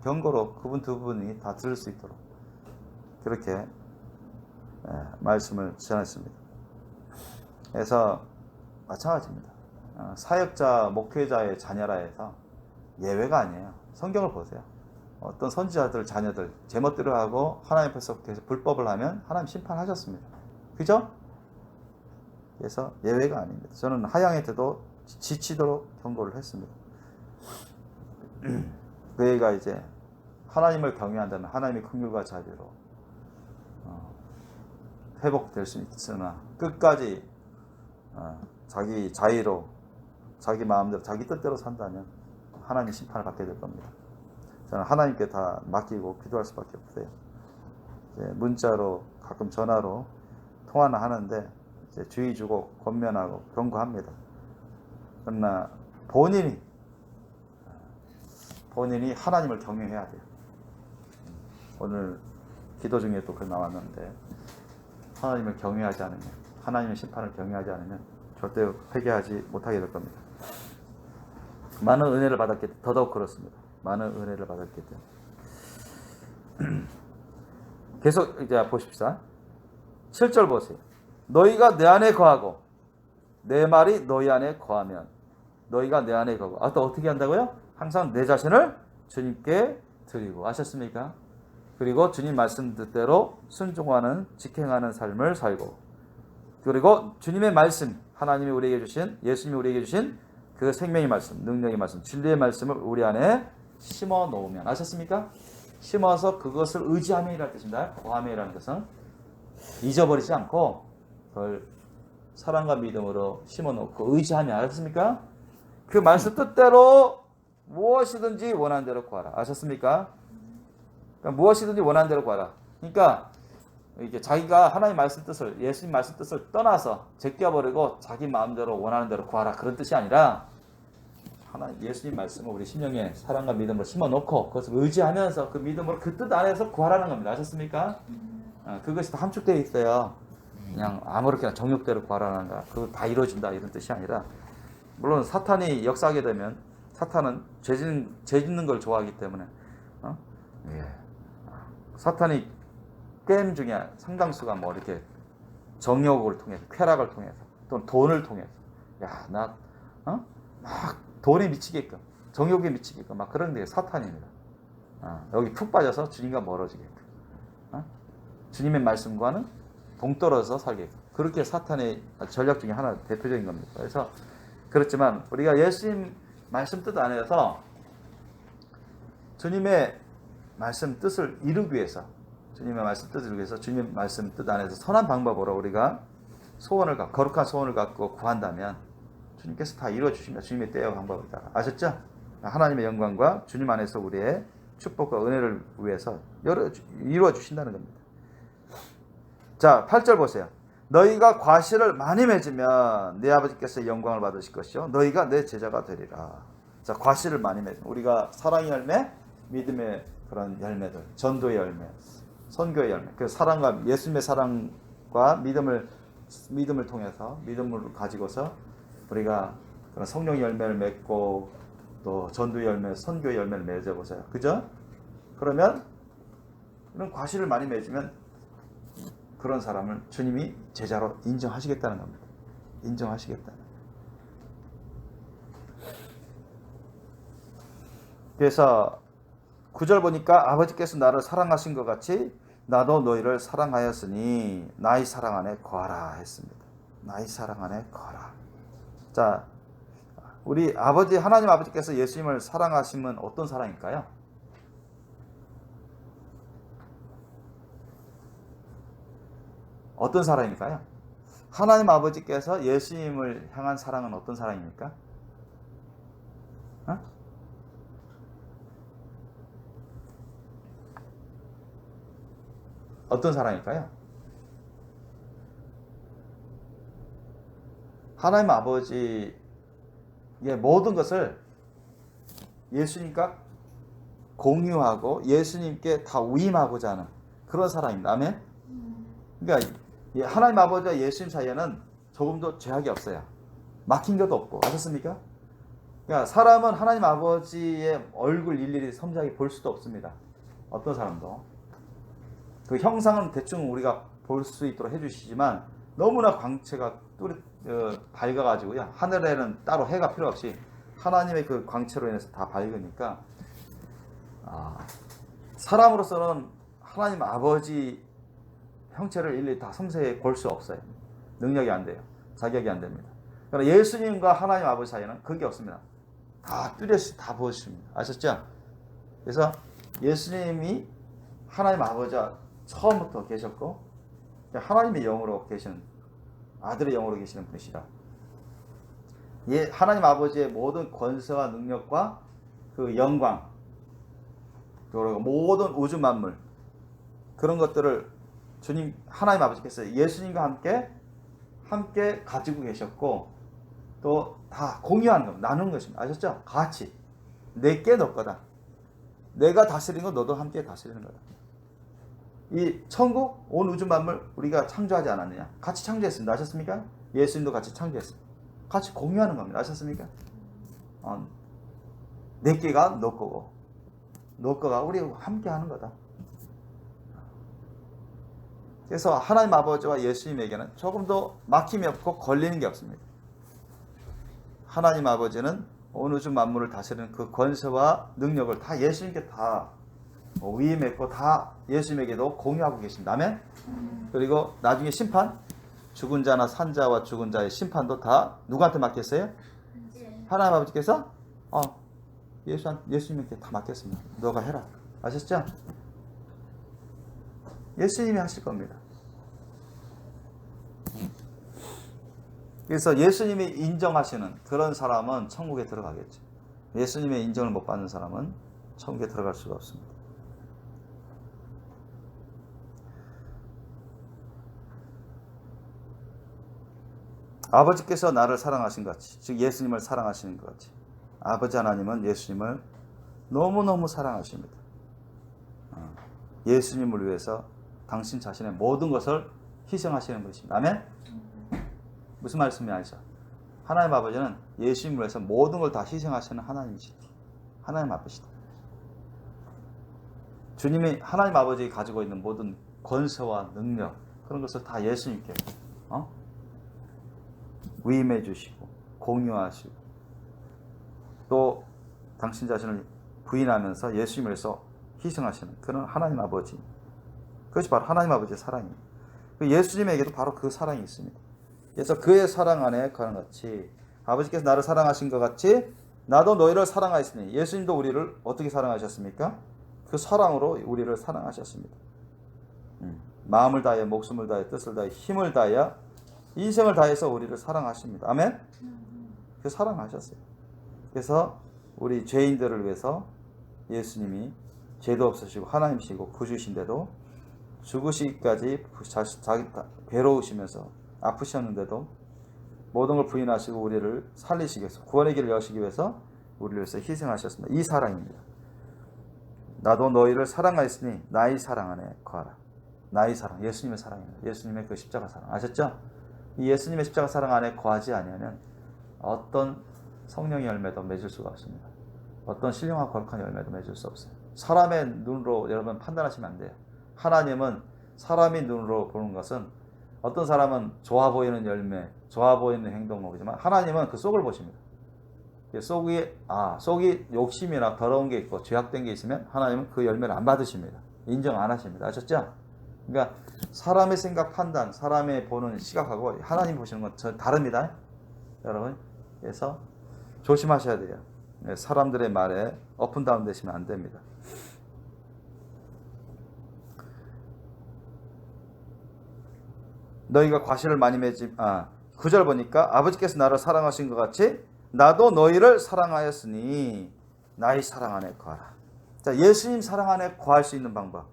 경고로 그분 두 분이 다 들을 수 있도록 그렇게 말씀을 전했습니다. 그래서 마찬가지입니다. 사역자, 목회자의 자녀라 해서 예외가 아니에요. 성경을 보세요. 어떤 선지자들 자녀들 제멋대로 하고 하나님 앞에서 계속 불법을 하면 하나님 심판하셨습니다. 그죠? 그래서 예외가 아닙니다. 저는 하양의 때도 지치도록 경고를 했습니다. 그 애가 이제 하나님을 경외한다면 하나님의 긍휼과 자비로 회복될 수 있으나 끝까지 자기 자의로 자기 마음대로 자기 뜻대로 산다면 하나님의 심판을 받게 될 겁니다. 저는 하나님께 다 맡기고 기도할 수밖에 없어요. 이제 문자로 가끔 전화로 통화는 하는데 이제 주의 주고 권면하고 경고합니다. 그러나 본인이 하나님을 경외해야 돼요. 오늘 기도 중에 또 그 나왔는데 하나님을 경외하지 않으면 하나님의 심판을 경외하지 않으면 절대 회개하지 못하게 될 겁니다. 많은 은혜를 받았기 때문에 더더욱 그렇습니다. 많은 은혜를 받았기 때문에 계속 이제 보십시다. 7절 보세요. 너희가 내 안에 거하고 내 말이 너희 안에 거하면 너희가 내 안에 거하고 또 어떻게 한다고요? 항상 내 자신을 주님께 드리고 아셨습니까? 그리고 주님 말씀 뜻대로 순종하는 직행하는 삶을 살고 그리고 주님의 말씀 하나님이 우리에게 주신 예수님이 우리에게 주신 그 생명의 말씀 능력의 말씀 진리의 말씀을 우리 안에 심어 놓으면 아셨습니까? 심어서 그것을 의지함이라는 뜻입니다. 거함이라는 것은 잊어버리지 않고 그걸 사랑과 믿음으로 심어 놓고 의지하면 아셨습니까? 그 말씀 뜻대로 무엇이든지 원하는 대로 구하라. 아셨습니까? 그러니까 무엇이든지 원하는 대로 구하라. 그러니까 이게 자기가 하나님 말씀 뜻을 예수님 말씀 뜻을 떠나서 제껴버리고 자기 마음대로 원하는 대로 구하라 그런 뜻이 아니라 하나님 예수님 말씀을 우리 심령에 사랑과 믿음으로 심어놓고 그것을 의지하면서 그 믿음으로 그 뜻 안에서 구하라는 겁니다. 아셨습니까? 그것이 다 함축되어 있어요. 그냥 아무렇게나 정욕대로 구하라는 거 그거 다 이루어진다 이런 뜻이 아니라 물론 사탄이 역사하게 되면 사탄은 죄 짓는 걸 좋아하기 때문에 사탄이 게임 중에 상당수가 뭐 이렇게 정욕을 통해서 쾌락을 통해서 또는 돈을 통해서 막 돈에 미치게끔 정욕에 미치게끔 막 그런 게 사탄입니다. 여기 푹 빠져서 주님과 멀어지게끔 주님의 말씀과는 동떨어져서 살게끔 그렇게 사탄의 전략 중에 하나 대표적인 겁니다. 그래서 그렇지만 우리가 예수님 말씀 뜻 안에서 주님의 말씀 뜻을 이루기 위해서 주님의 말씀 뜻을 이루기 위해서 주님의 말씀 뜻 안에서 선한 방법으로 우리가 거룩한 소원을 갖고 구한다면 주님께서 다 이루어주십니다. 주님의 때와 방법에 따라. 아셨죠? 하나님의 영광과 주님 안에서 우리의 축복과 은혜를 위해서 이루어주신다는 겁니다. 자, 8절 보세요. 너희가 과실을 많이 맺으면 내 아버지께서 영광을 받으실 것이요 너희가 내 제자가 되리라. 자, 과실을 많이 맺으면 우리가 사랑의 열매, 믿음의 그런 열매들, 전도의 열매, 선교의 열매, 그 사랑과 예수님의 사랑과 믿음을 통해서 믿음을 가지고서 우리가 그런 성령의 열매를 맺고 또 전도의 열매, 선교의 열매를 맺어보세요. 그죠? 그러면 이런 과실을 많이 맺으면 그런 사람을 주님이 제자로 인정하시겠다는 겁니다. 인정하시겠다. 그래서 9절 보니까 아버지께서 나를 사랑하신 것 같이 나도 너희를 사랑하였으니 나의 사랑 안에 거하라 했습니다. 나의 사랑 안에 거하라. 자, 우리 아버지 하나님 아버지께서 예수님을 사랑하시면 어떤 사랑일까요? 어떤 사랑일까요? 하나님 아버지께서 예수님을 향한 사랑은 어떤 사랑입니까? 어떤 사랑일까요? 하나님 아버지의 모든 것을 예수님과 공유하고 예수님께 다 위임하고자 하는 그런 사랑입니다. 아멘? 그러니까 하나님 아버지와 예수님 사이에는 조금도 죄악이 없어요. 막힌 것도 없고. 아셨습니까? 그러니까 사람은 하나님 아버지의 얼굴 일일이 섬세하게 볼 수도 없습니다. 어떤 사람도. 그 형상은 대충 우리가 볼 수 있도록 해주시지만 너무나 광채가 밝아가지고요. 하늘에는 따로 해가 필요 없이 하나님의 그 광채로 인해서 다 밝으니까 사람으로서는 하나님 아버지 형체를 일일이 다 섬세히 볼 수 없어요. 능력이 안 돼요. 자격이 안 됩니다. 그러나 예수님과 하나님 아버지 사이는 그게 없습니다. 다 뚜렷이 다 보여주십니다. 아셨죠? 그래서 예수님이 하나님 아버지와 처음부터 계셨고 하나님의 영으로 계시는 아들의 영으로 계시는 분이시라. 하나님 아버지의 모든 권세와 능력과 그 영광 그리고 모든 우주 만물 그런 것들을 주님 하나님 아버지께서 예수님과 함께 가지고 계셨고 또 다 공유하는 겁니다. 나누는 것입니다. 아셨죠? 같이 내게 너 거다. 내가 다스리는 거 너도 함께 다스리는 거다. 이 천국 온 우주 만물 우리가 창조하지 않았느냐? 같이 창조했습니다. 아셨습니까? 예수님도 같이 창조했습니다. 같이 공유하는 겁니다. 아셨습니까? 내게가 너 거고 너 거가 우리 함께 하는 거다. 그래서 하나님 아버지와 예수님에게는 조금도 막힘이 없고 걸리는 게 없습니다. 하나님 아버지는 온 우주 만물을 다스리는 그 권세와 능력을 다 예수님께 다 위임했고 다 예수님에게도 공유하고 계십니다. 아멘? 그리고 나중에 심판, 죽은 자나 산 자와 죽은 자의 심판도 다 누구한테 맡겼어요? 하나님 아버지께서 예수님께 다 맡겼습니다. 너가 해라. 아셨죠? 예수님이 하실 겁니다. 그래서 예수님이 인정하시는 그런 사람은 천국에 들어가겠죠. 예수님의 인정을 못 받는 사람은 천국에 들어갈 수가 없습니다. 아버지께서 나를 사랑하신 것 같이, 즉 예수님을 사랑하시는 것 같이 아버지 하나님은 예수님을 너무너무 사랑하십니다. 예수님을 위해서 당신 자신의 모든 것을 희생하시는 분이십니다. 아멘? 무슨 말씀이 아니죠? 하나님 아버지는 예수님을 위해서 모든 걸 다 희생하시는 하나님이시다. 하나님 아버지다. 주님이 하나님 아버지가 가지고 있는 모든 권세와 능력 그런 것을 다 예수님께 위임해 주시고 공유하시고 또 당신 자신을 부인하면서 예수님을 위해서 희생하시는 그런 하나님 아버지, 그것이 바로 하나님 아버지의 사랑입니다. 예수님에게도 바로 그 사랑이 있습니다. 그래서 그의 사랑 안에 그런 같이 아버지께서 나를 사랑하신 것 같이 나도 너희를 사랑하였으니 예수님도 우리를 어떻게 사랑하셨습니까? 그 사랑으로 우리를 사랑하셨습니다. 마음을 다하여 목숨을 다하여 뜻을 다하여 힘을 다하여 인생을 다해서 우리를 사랑하십니다. 아멘? 그 사랑하셨어요. 그래서 우리 죄인들을 위해서 예수님이 죄도 없으시고 하나님이시고 구주신데도 죽으시기까지 자기 괴로우시면서 아프셨는데도 모든 걸 부인하시고 우리를 살리시기 위해서 구원의 길을 여시기 위해서 우리를 위해서 희생하셨습니다. 이 사랑입니다. 나도 너희를 사랑하였으니 나의 사랑 안에 거하라. 나의 사랑, 예수님의 사랑입니다. 예수님의 그 십자가 사랑. 아셨죠? 이 예수님의 십자가 사랑 안에 거하지 아니하면 어떤 성령의 열매도 맺을 수가 없습니다. 어떤 신령하고 거룩한 열매도 맺을 수 없어요. 사람의 눈으로 여러분 판단하시면 안 돼요. 하나님은 사람의 눈으로 보는 것은 어떤 사람은 좋아 보이는 열매, 좋아 보이는 행동을 보지만 하나님은 그 속을 보십니다. 속이 욕심이나 더러운 게 있고 죄악된 게 있으면 하나님은 그 열매를 안 받으십니다. 인정 안 하십니다. 아셨죠? 그러니까 사람의 생각, 판단, 사람의 보는 시각하고 하나님 보시는 건 전 다릅니다. 여러분. 그래서 조심하셔야 돼요. 사람들의 말에 업앤다운 되시면 안 됩니다. 너희가 과실을 많이 맺지 9절 보니까 아버지께서 나를 사랑하신 것 같이 나도 너희를 사랑하였으니 나의 사랑 안에 거하라. 자, 예수님 사랑 안에 거할 수 있는 방법.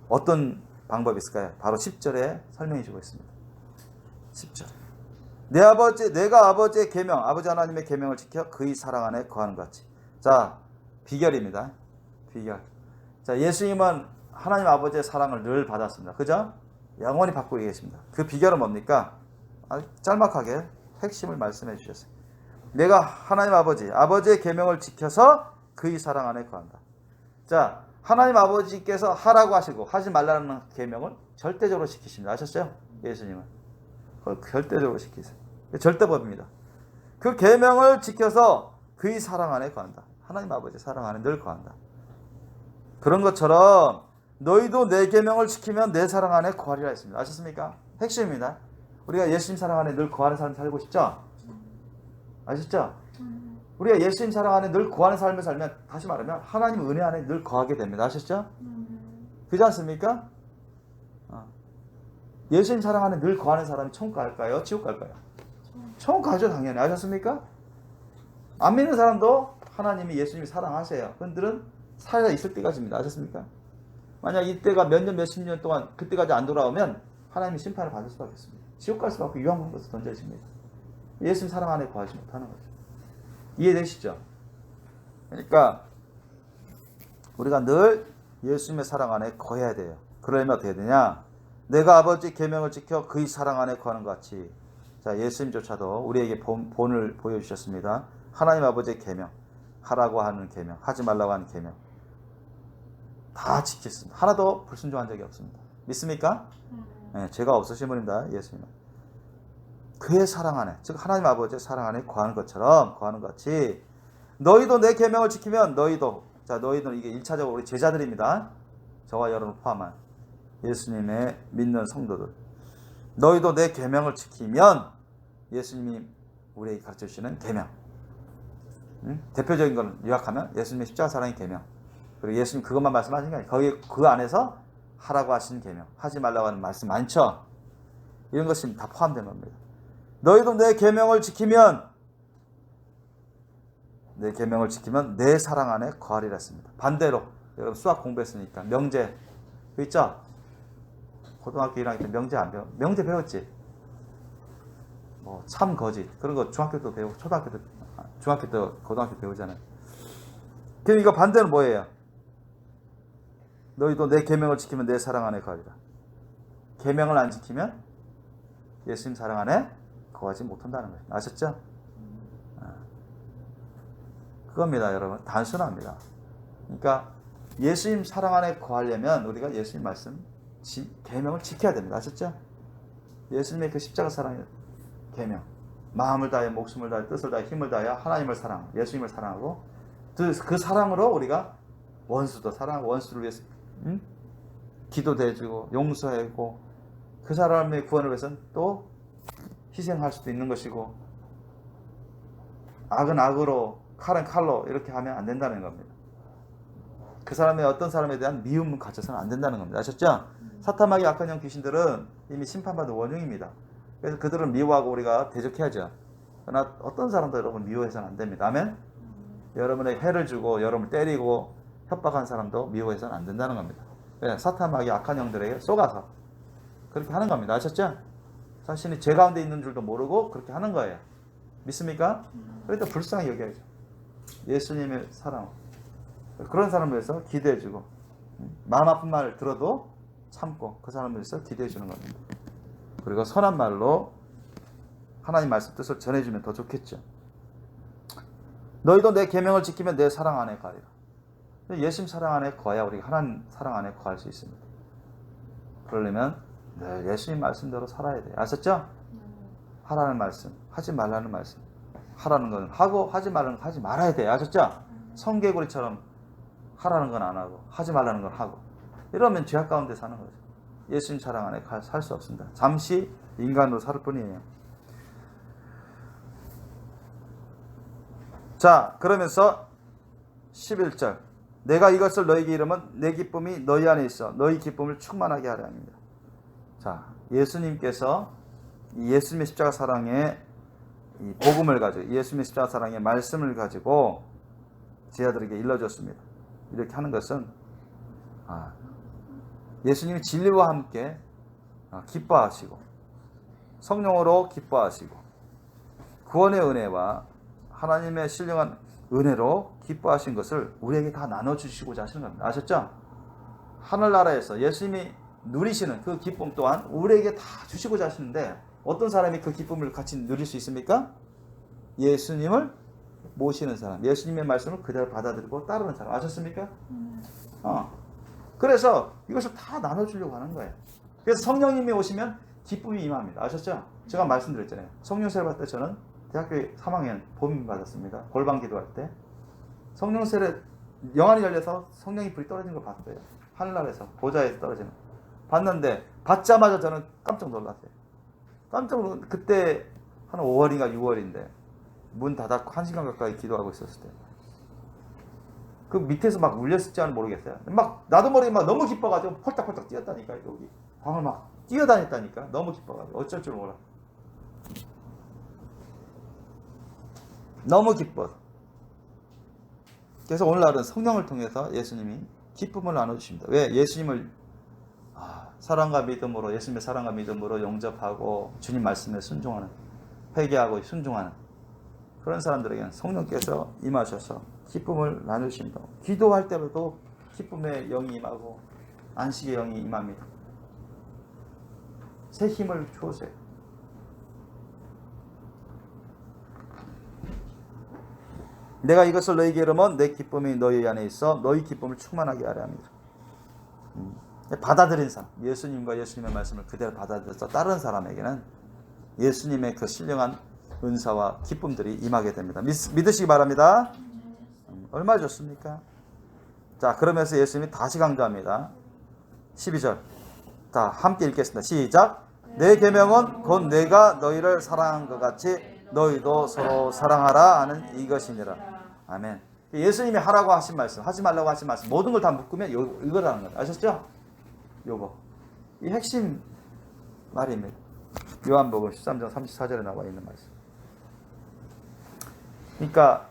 어떤 방법이 있을까요? 바로 10절에 설명해 주고 있습니다. 10절. 내가 아버지의 계명, 아버지 하나님의 계명을 지켜 그의 사랑 안에 거하는 것 같이. 자, 비결입니다. 비결. 자, 예수님은 하나님 아버지의 사랑을 늘 받았습니다. 그죠? 영원히 받고 계십니다. 그 비결은 뭡니까? 짤막하게 핵심을 말씀해 주셨어요. 내가 하나님 아버지의 계명을 지켜서 그의 사랑 안에 거한다. 자, 하나님 아버지께서 하라고 하시고 하지 말라는 계명을 절대적으로 지키십니다. 아셨죠? 예수님은. 그걸 절대적으로 지키세요. 절대법입니다. 그 계명을 지켜서 그의 사랑 안에 거한다. 하나님 아버지 사랑 안에 늘 거한다. 그런 것처럼 너희도 내 계명을 지키면 내 사랑 안에 거하리라 했습니다. 아셨습니까? 핵심입니다. 우리가 예수님 사랑 안에 늘 거하는 삶 살고 싶죠? 아셨죠? 우리가 예수님 사랑 안에 늘 거하는 삶을 살면, 다시 말하면 하나님 은혜 안에 늘 거하게 됩니다. 아셨죠? 그렇지 않습니까? 예수님 사랑 안에 늘 거하는 사람이 천국 갈까요? 지옥 갈까요? 천국 가죠, 당연히. 아셨습니까? 안 믿는 사람도 하나님이 예수님이 사랑하세요. 그들은 살아 있을 때까지입니다. 아셨습니까? 만약 이때가 몇 년, 몇십 년 동안 그때까지 안 돌아오면 하나님이 심판을 받을 수밖에 없습니다. 지옥 갈 수밖에 유황문에서 던져집니다. 예수님 사랑 안에 거하지 못하는 거죠. 이해되시죠? 그러니까 우리가 늘 예수님의 사랑 안에 거해야 돼요. 그러려면 어떻게 되냐? 내가 아버지 계명을 지켜 그의 사랑 안에 거하는 것 같이. 자, 예수님조차도 우리에게 본을 보여주셨습니다. 하나님 아버지의 계명, 하라고 하는 계명, 하지 말라고 하는 계명 다 지켰습니다. 하나도 불순종한 적이 없습니다. 믿습니까? 네, 죄가 없으신 분입니다. 예수님은. 그의 사랑 안에, 즉 하나님 아버지의 사랑 안에 거하는 것처럼, 거하는 것 같이 너희도 내 계명을 지키면 너희도, 자, 너희는 이게 1차적으로 우리 제자들입니다. 저와 여러분 포함한 예수님의 믿는 성도들, 너희도 내 계명을 지키면, 예수님이 우리에게 가르쳐 주시는 계명, 대표적인 걸 요약하면 예수님의 십자가 사랑의 계명, 그리고 예수님 그것만 말씀하신 게 아니에요. 거기 그 안에서 하라고 하시는 계명, 하지 말라고 하는 말씀 많죠. 이런 것이 다 포함된 겁니다. 너희도 내 계명을 지키면, 내 계명을 지키면 내 사랑 안에 거하리라 했습니다. 반대로 여러분 수학 공부했으니까 명제 그 있죠? 고등학교 1학년 때 명제 안 배워? 명제 배웠지? 뭐 참 거짓 그런 거 중학교 때 배우고 초등학교 때, 중학교 때 고등학교 때 배우잖아요. 그러니까 반대는 뭐예요? 너희도 내 계명을 지키면 내 사랑 안에 거하리라. 계명을 안 지키면 예수님 사랑 안에 거하지 못한다는 거예요. 아셨죠? 그겁니다, 여러분. 단순합니다. 그러니까 예수님 사랑 안에 거하려면 우리가 예수님 말씀, 계명을 지켜야 됩니다. 아셨죠? 예수님의 그 십자가 사랑의 계명, 마음을 다해, 목숨을 다해, 뜻을 다해, 힘을 다해 하나님을 사랑하고 예수님을 사랑하고 그 사랑으로 우리가 원수도 사랑하고 원수를 위해서 기도도 해주고 용서하고 그 사람의 구원을 위해서는 또 희생할 수도 있는 것이고, 악은 악으로 칼은 칼로 이렇게 하면 안 된다는 겁니다. 그 사람의 어떤 사람에 대한 미움을 가져서는 안 된다는 겁니다. 아셨죠? 사탄마귀 악한 영 귀신들은 이미 심판받은 원흉입니다. 그래서 그들은 미워하고 우리가 대적해야죠. 그러나 어떤 사람도 여러분 미워해서는 안 됩니다. 아멘? 여러분의 해를 주고 여러분을 때리고 협박한 사람도 미워해서는 안 된다는 겁니다. 사탄마귀 악한 영들에게 속아서 그렇게 하는 겁니다. 아셨죠? 자신이 죄 가운데 있는 줄도 모르고 그렇게 하는 거예요. 믿습니까? 그러니까 불쌍히 여겨야죠. 예수님의 사랑, 그런 사람을 위해서 기도해주고 마음 아픈 말을 들어도 참고 그 사람을 위해서 기도해주는 겁니다. 그리고 선한 말로 하나님 말씀 뜻을 전해주면 더 좋겠죠. 너희도 내 계명을 지키면 내 사랑 안에 거하리라. 예수님 사랑 안에 거해야 우리가 하나님 사랑 안에 거할 수 있습니다. 그러려면 예수님 말씀대로 살아야 돼요. 아셨죠? 하라는 말씀, 하지 말라는 말씀, 하라는 건 하고 하지 말라는 건 하지 말아야 돼요. 아셨죠? 성개구리처럼 하라는 건 안 하고 하지 말라는 건 하고 이러면 죄악 가운데 사는 거죠. 예수님 사랑 안에 살 수 없습니다. 잠시 인간으로 살 뿐이에요. 자, 그러면서 11절, 내가 이것을 너희에게 이르면 내 기쁨이 너희 안에 있어 너희 기쁨을 충만하게 하려 합니다. 자, 예수님께서 이 예수님의 십자가 사랑의 이 복음을 가지고 예수님의 십자가 사랑의 말씀을 가지고 제자들에게 일러줬습니다. 이렇게 하는 것은 예수님이 진리와 함께 기뻐하시고 성령으로 기뻐하시고 구원의 은혜와 하나님의 신령한 은혜로 기뻐하신 것을 우리에게 다 나눠주시고자 하시는 겁니다. 아셨죠? 하늘나라에서 예수님이 누리시는 그 기쁨 또한 우리에게 다 주시고자 하시는데 어떤 사람이 그 기쁨을 같이 누릴 수 있습니까? 예수님을 모시는 사람, 예수님의 말씀을 그대로 받아들이고 따르는 사람. 아셨습니까? 그래서 이것을 다 나눠주려고 하는 거예요. 그래서 성령님이 오시면 기쁨이 임합니다. 아셨죠? 제가 말씀드렸잖아요. 성령세를 받을 때 저는 대학교 3학년 봄 받았습니다. 골방 기도할 때 성령세를 영안이 열려서 성령이 불이 떨어지는 걸 봤어요. 하늘나라에서 보좌에서 떨어지는 봤는데 받자마자 저는 깜짝 놀랐어요. 깜짝 놀랐 그때 한 5월인가 6월인데 문 닫았고 1시간 가까이 기도하고 있었을 때 그 밑에서 막 울렸을지는 모르겠어요. 막 나도 모르게 막 너무 기뻐가지고 펄떡펄떡 뛰었다니까. 여기 방을 막 뛰어다녔다니까. 너무 기뻐가지고 어쩔 줄 몰라. 너무 기뻐서. 그래서 오늘날은 성령을 통해서 예수님이 기쁨을 나눠주십니다. 왜? 예수님을 사랑과 믿음으로, 예수님의 사랑과 믿음으로 영접하고 주님 말씀에 순종하는, 회개하고 순종하는 그런 사람들에게는 성령께서 임하셔서 기쁨을 나누십니다. 기도할 때도 기쁨의 영이 임하고 안식의 영이 임합니다. 새 힘을 주세요. 내가 이것을 너희에게 이르면 내 기쁨이 너희 안에 있어 너희 기쁨을 충만하게 하려 합니다. 받아들인 사람, 예수님과 예수님의 말씀을 그대로 받아들여서 따르는 사람에게는 예수님의 그 신령한 은사와 기쁨들이 임하게 됩니다. 믿으시기 바랍니다. 얼마나 좋습니까? 자, 그러면서 예수님이 다시 강조합니다. 12절. 자, 함께 읽겠습니다. 시작. 내 계명은 곧 내가 너희를 사랑한 것 같이 너희도 서로 사랑하라 하는 이것이니라. 아멘. 예수님이 하라고 하신 말씀, 하지 말라고 하신 말씀, 모든 걸 다 묶으면 이거라는 거예요. 아셨죠? 요거. 이 핵심 말입니다. 요한복음 13장 34절에 나와 있는 말씀. 그러니까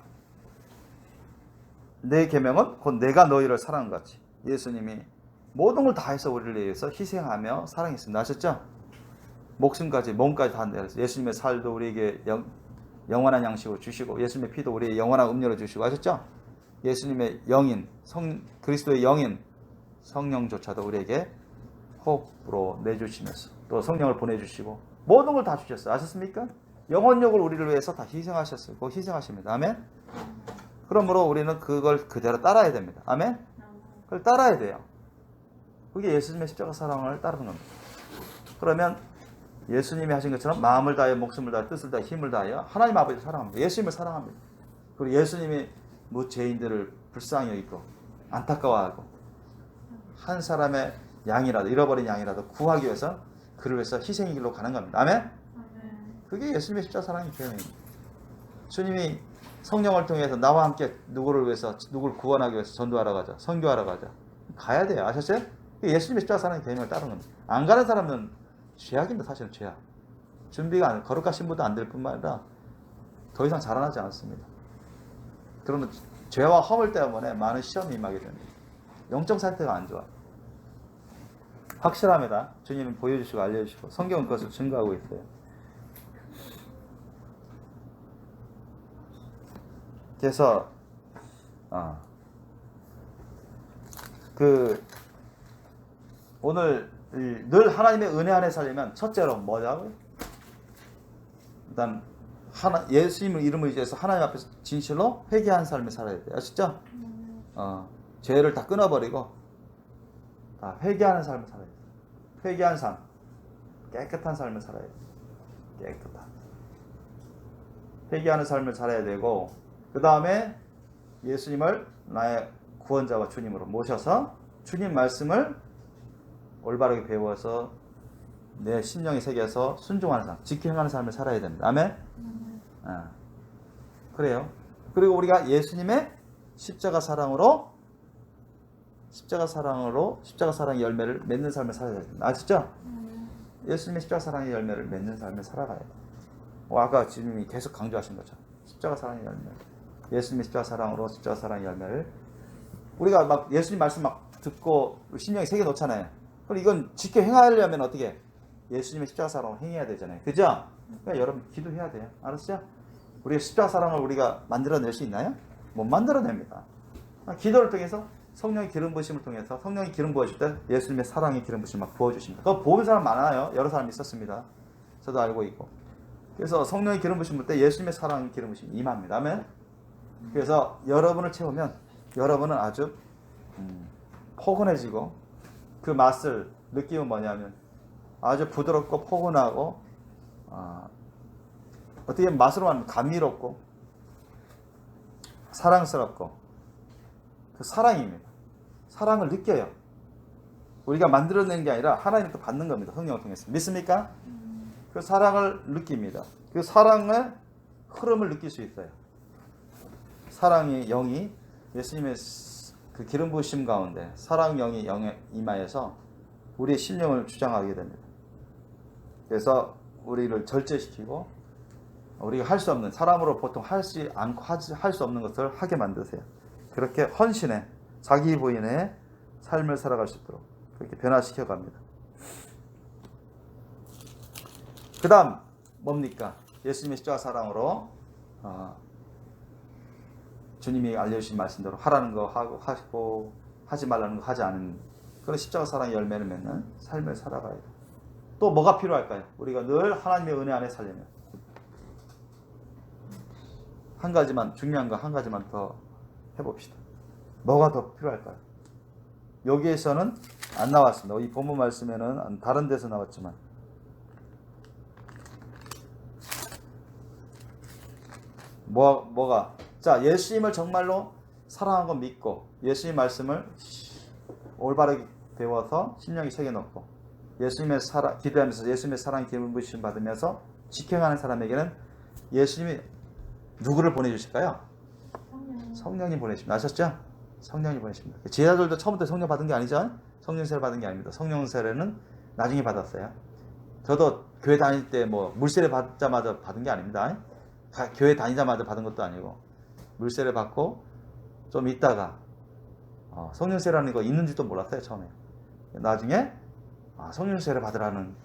내 계명은 곧 내가 너희를 사랑한 것 같이 예수님이 모든 걸 다해서 우리를 위해서 희생하며 사랑했습니다. 아셨죠? 목숨까지 몸까지 다 내서 예수님의 살도 우리에게 영원한 양식으로 주시고 예수님의 피도 우리에게 영원한 음료로 주시고 아셨죠? 예수님의 영인 그리스도의 영인 성령조차도 우리에게 호흡으로 내주시면서 또 성령을 보내주시고 모든 걸 다 주셨어요. 아셨습니까? 영혼력을 우리를 위해서 다 희생하셨어요. 그거 희생하십니다. 아멘? 그러므로 우리는 그걸 그대로 따라야 됩니다. 아멘? 그걸 따라야 돼요. 그게 예수님의 십자가 사랑을 따르는 겁니다. 그러면 예수님이 하신 것처럼 마음을 다하여 목숨을 다하여 뜻을 다하여 힘을 다하여 하나님 아버지를 사랑합니다. 예수님을 사랑합니다. 그리고 예수님이 죄인들을 불쌍히 여기고 안타까워하고 한 사람의 양이라도 잃어버린 양이라도 구하기 위해서 그를 위해서 희생의 길로 가는 겁니다. 아멘? 그게 예수님의 십자가 사랑의 계명입니다. 주님이 성령을 통해서 나와 함께 누구를 위해서 누구를 구원하기 위해서 전도하러 가자, 선교하러 가자. 가야 돼요. 아셨어요? 예수님의 십자가 사랑의 계명을 따르는 겁니다. 안 가는 사람은 죄악입니다. 사실은 죄악. 준비가 거룩한 신부도 안 될 뿐만 아니라 더 이상 자라나지 않습니다. 그러면 죄와 허물 때문에 많은 시험이 임하게 됩니다. 영적 상태가 안 좋아요. 확실합니다. 주님은 보여주시고 알려주시고 성경은 그것을 증거하고 있어요. 그래서 오늘 늘 하나님의 은혜 안에 살려면 첫째로 뭐냐고요? 일단 예수님의 이름을 의지해서 하나님 앞에서 진실로 회개한 삶을 살아야 돼요. 아시죠? 죄를 다 끊어버리고 다 회개하는 삶을 살아야 돼요. 회개한 삶, 깨끗한 삶을 살아야 돼요. 깨끗한 회개하는 삶을 살아야 되고 그 다음에 예수님을 나의 구원자와 주님으로 모셔서 주님 말씀을 올바르게 배워서 내 심령에 새겨서 순종하는 삶, 지켜 행하는 삶을 살아야 됩니다. 아멘? 그래요. 그리고 우리가 예수님의 십자가 사랑의 열매를 맺는 삶을 살아야 됩니다. 아시죠? 예수님의 십자가 사랑의 열매를 맺는 삶을 살아가야 돼요. 아까 주님이 계속 강조하신 거죠. 십자가 사랑의 열매. 예수님의 십자가 사랑으로 십자가 사랑의 열매를 우리가 막 예수님 말씀 막 듣고 심령에 새겨 놓잖아요. 그럼 이건 지켜 행하려면 어떻게? 예수님의 십자가 사랑을 행해야 되잖아요. 그죠? 그러니까 여러분 기도해야 돼요. 알았죠? 우리가 십자가 사랑을 우리가 만들어낼 수 있나요? 못 만들어냅니다. 기도를 통해서 성령의 기름 부으심을 통해서 성령이 기름 부어줄 때 예수님의 사랑의 기름 부으심 막 부어주십니다. 그거 본 사람 많아요. 여러 사람 있었습니다. 저도 알고 있고. 그래서 성령의 기름 부으심 볼 때 예수님의 사랑의 기름 부으심 임합니다. 아멘? 그래서 여러분을 채우면 여러분은 아주 포근해지고 그 맛을 느끼면 뭐냐면 아주 부드럽고 포근하고 어떻게 보면 맛으로 하면 감미롭고 사랑스럽고 그 사랑입니다. 사랑을 느껴요. 우리가 만들어내는 게 아니라 하나님부터 받는 겁니다. 성령을 통해서. 믿습니까? 그 사랑을 느낍니다. 그 사랑의 흐름을 느낄 수 있어요. 사랑의 영이 예수님의 그 기름 부으심 가운데 사랑 영이 영에 임하여서 우리의 심령을 주장하게 됩니다. 그래서 우리를 절제시키고 우리가 할 수 없는 사람으로 보통 할 수 없는 것을 하게 만드세요. 그렇게 헌신해 자기 부인의 삶을 살아갈 수 있도록 그렇게 변화시켜 갑니다. 그 다음 뭡니까? 예수님의 십자가 사랑으로 주님이 알려주신 말씀대로 하라는 거 하고 하지 말라는 거 하지 않은 그런 십자가 사랑의 열매를 맺는 삶을 살아가야 돼요. 또 뭐가 필요할까요? 우리가 늘 하나님의 은혜 안에 살려면 한 가지만 중요한 거 한 가지만 더 해봅시다. 뭐가 더 필요할까요? 여기에서는 안 나왔습니다. 이 본문 말씀에는 다른 데서 나왔지만 뭐가 자 예수님을 정말로 사랑한 건 믿고 예수님 말씀을 올바르게 배워서 심령에 새겨놓고 예수님의 사랑 기도하면서 예수님의 사랑 기름 부으심 받으면서 지켜가는 사람에게는 예수님이 누구를 보내주실까요? 성령님 보내십니다. 아셨죠? 성령님 보내십니다. 제자들도 처음부터 성령 받은 게 아니죠? 성령 세례 받은 게 아닙니다. 성령 세례는 나중에 받았어요. 저도 교회 다닐 때 뭐 물세례 받자마자 받은 게 아닙니다. 교회 다니자마자 받은 것도 아니고 물세례 받고 좀 있다가 성령 세례라는 거 있는지도 몰랐어요. 처음에. 나중에 성령 세례 받으라는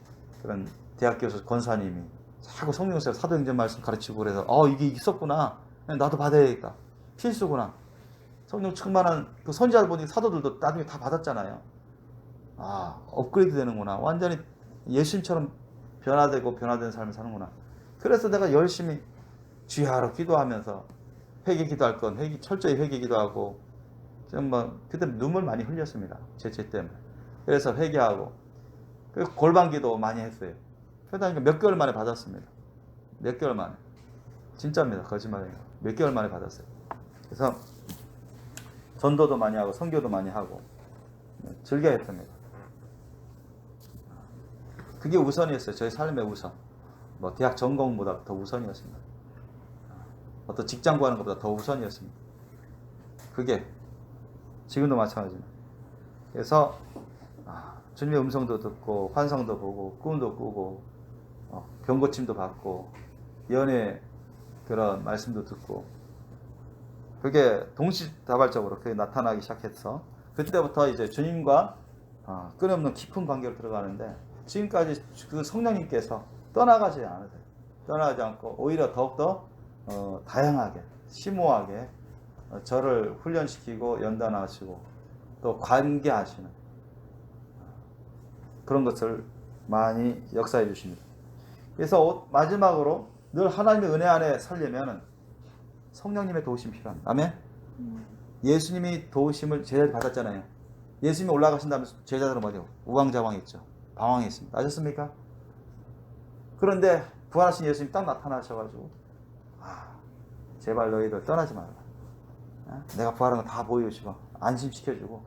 그런 대학교에서 권사님이 자꾸 성령 세례 사도행전 말씀 가르치고 그래서 이게 있었구나. 나도 받아야겠다. 필수구나. 성령 충만한 그 선지자들 보니 사도들도 나중에 다 받았잖아요. 업그레이드 되는구나. 완전히 예수님처럼 변화된 삶을 사는구나. 그래서 내가 열심히 주야로 기도하면서 회개 기도할 건 철저히 회개 기도하고 정말 그때 눈물 많이 흘렸습니다. 죄 때문에. 그래서 회개하고 골방 기도 많이 했어요. 그러다니까 몇 개월 만에 받았습니다. 몇 개월 만에. 진짜입니다. 거짓말이에요. 몇 개월 만에 받았어요. 그래서 전도도 많이 하고 선교도 많이 하고 즐겨 했습니다. 그게 우선이었어요. 저희 삶의 우선. 뭐 대학 전공보다 더 우선이었습니다. 어떤 직장 구하는 것보다 더 우선이었습니다. 그게 지금도 마찬가지입니다. 그래서 주님의 음성도 듣고 환상도 보고 꿈도 꾸고 병고침도 받고 연애 그런 말씀도 듣고 그게 동시다발적으로 그게 나타나기 시작해서 그때부터 이제 주님과 끊임없는 깊은 관계로 들어가는데 지금까지 그 성령님께서 떠나가지 않으세요. 떠나가지 않고 오히려 더욱더 다양하게 심오하게 저를 훈련시키고 연단하시고 또 관계하시는 그런 것을 많이 역사해 주십니다. 그래서 마지막으로 늘 하나님의 은혜 안에 살려면 성령님의 도우심이 필요합니다. 아멘? 예수님이 도우심을 제자들이 받았잖아요. 예수님이 올라가신 다음에 제자들은 뭐죠? 우왕좌왕했죠. 방황했습니다. 아셨습니까? 그런데 부활하신 예수님이 딱 나타나셔가지고 제발 너희들 떠나지 말라. 내가 부활한 거 다 보여주시고 안심시켜주고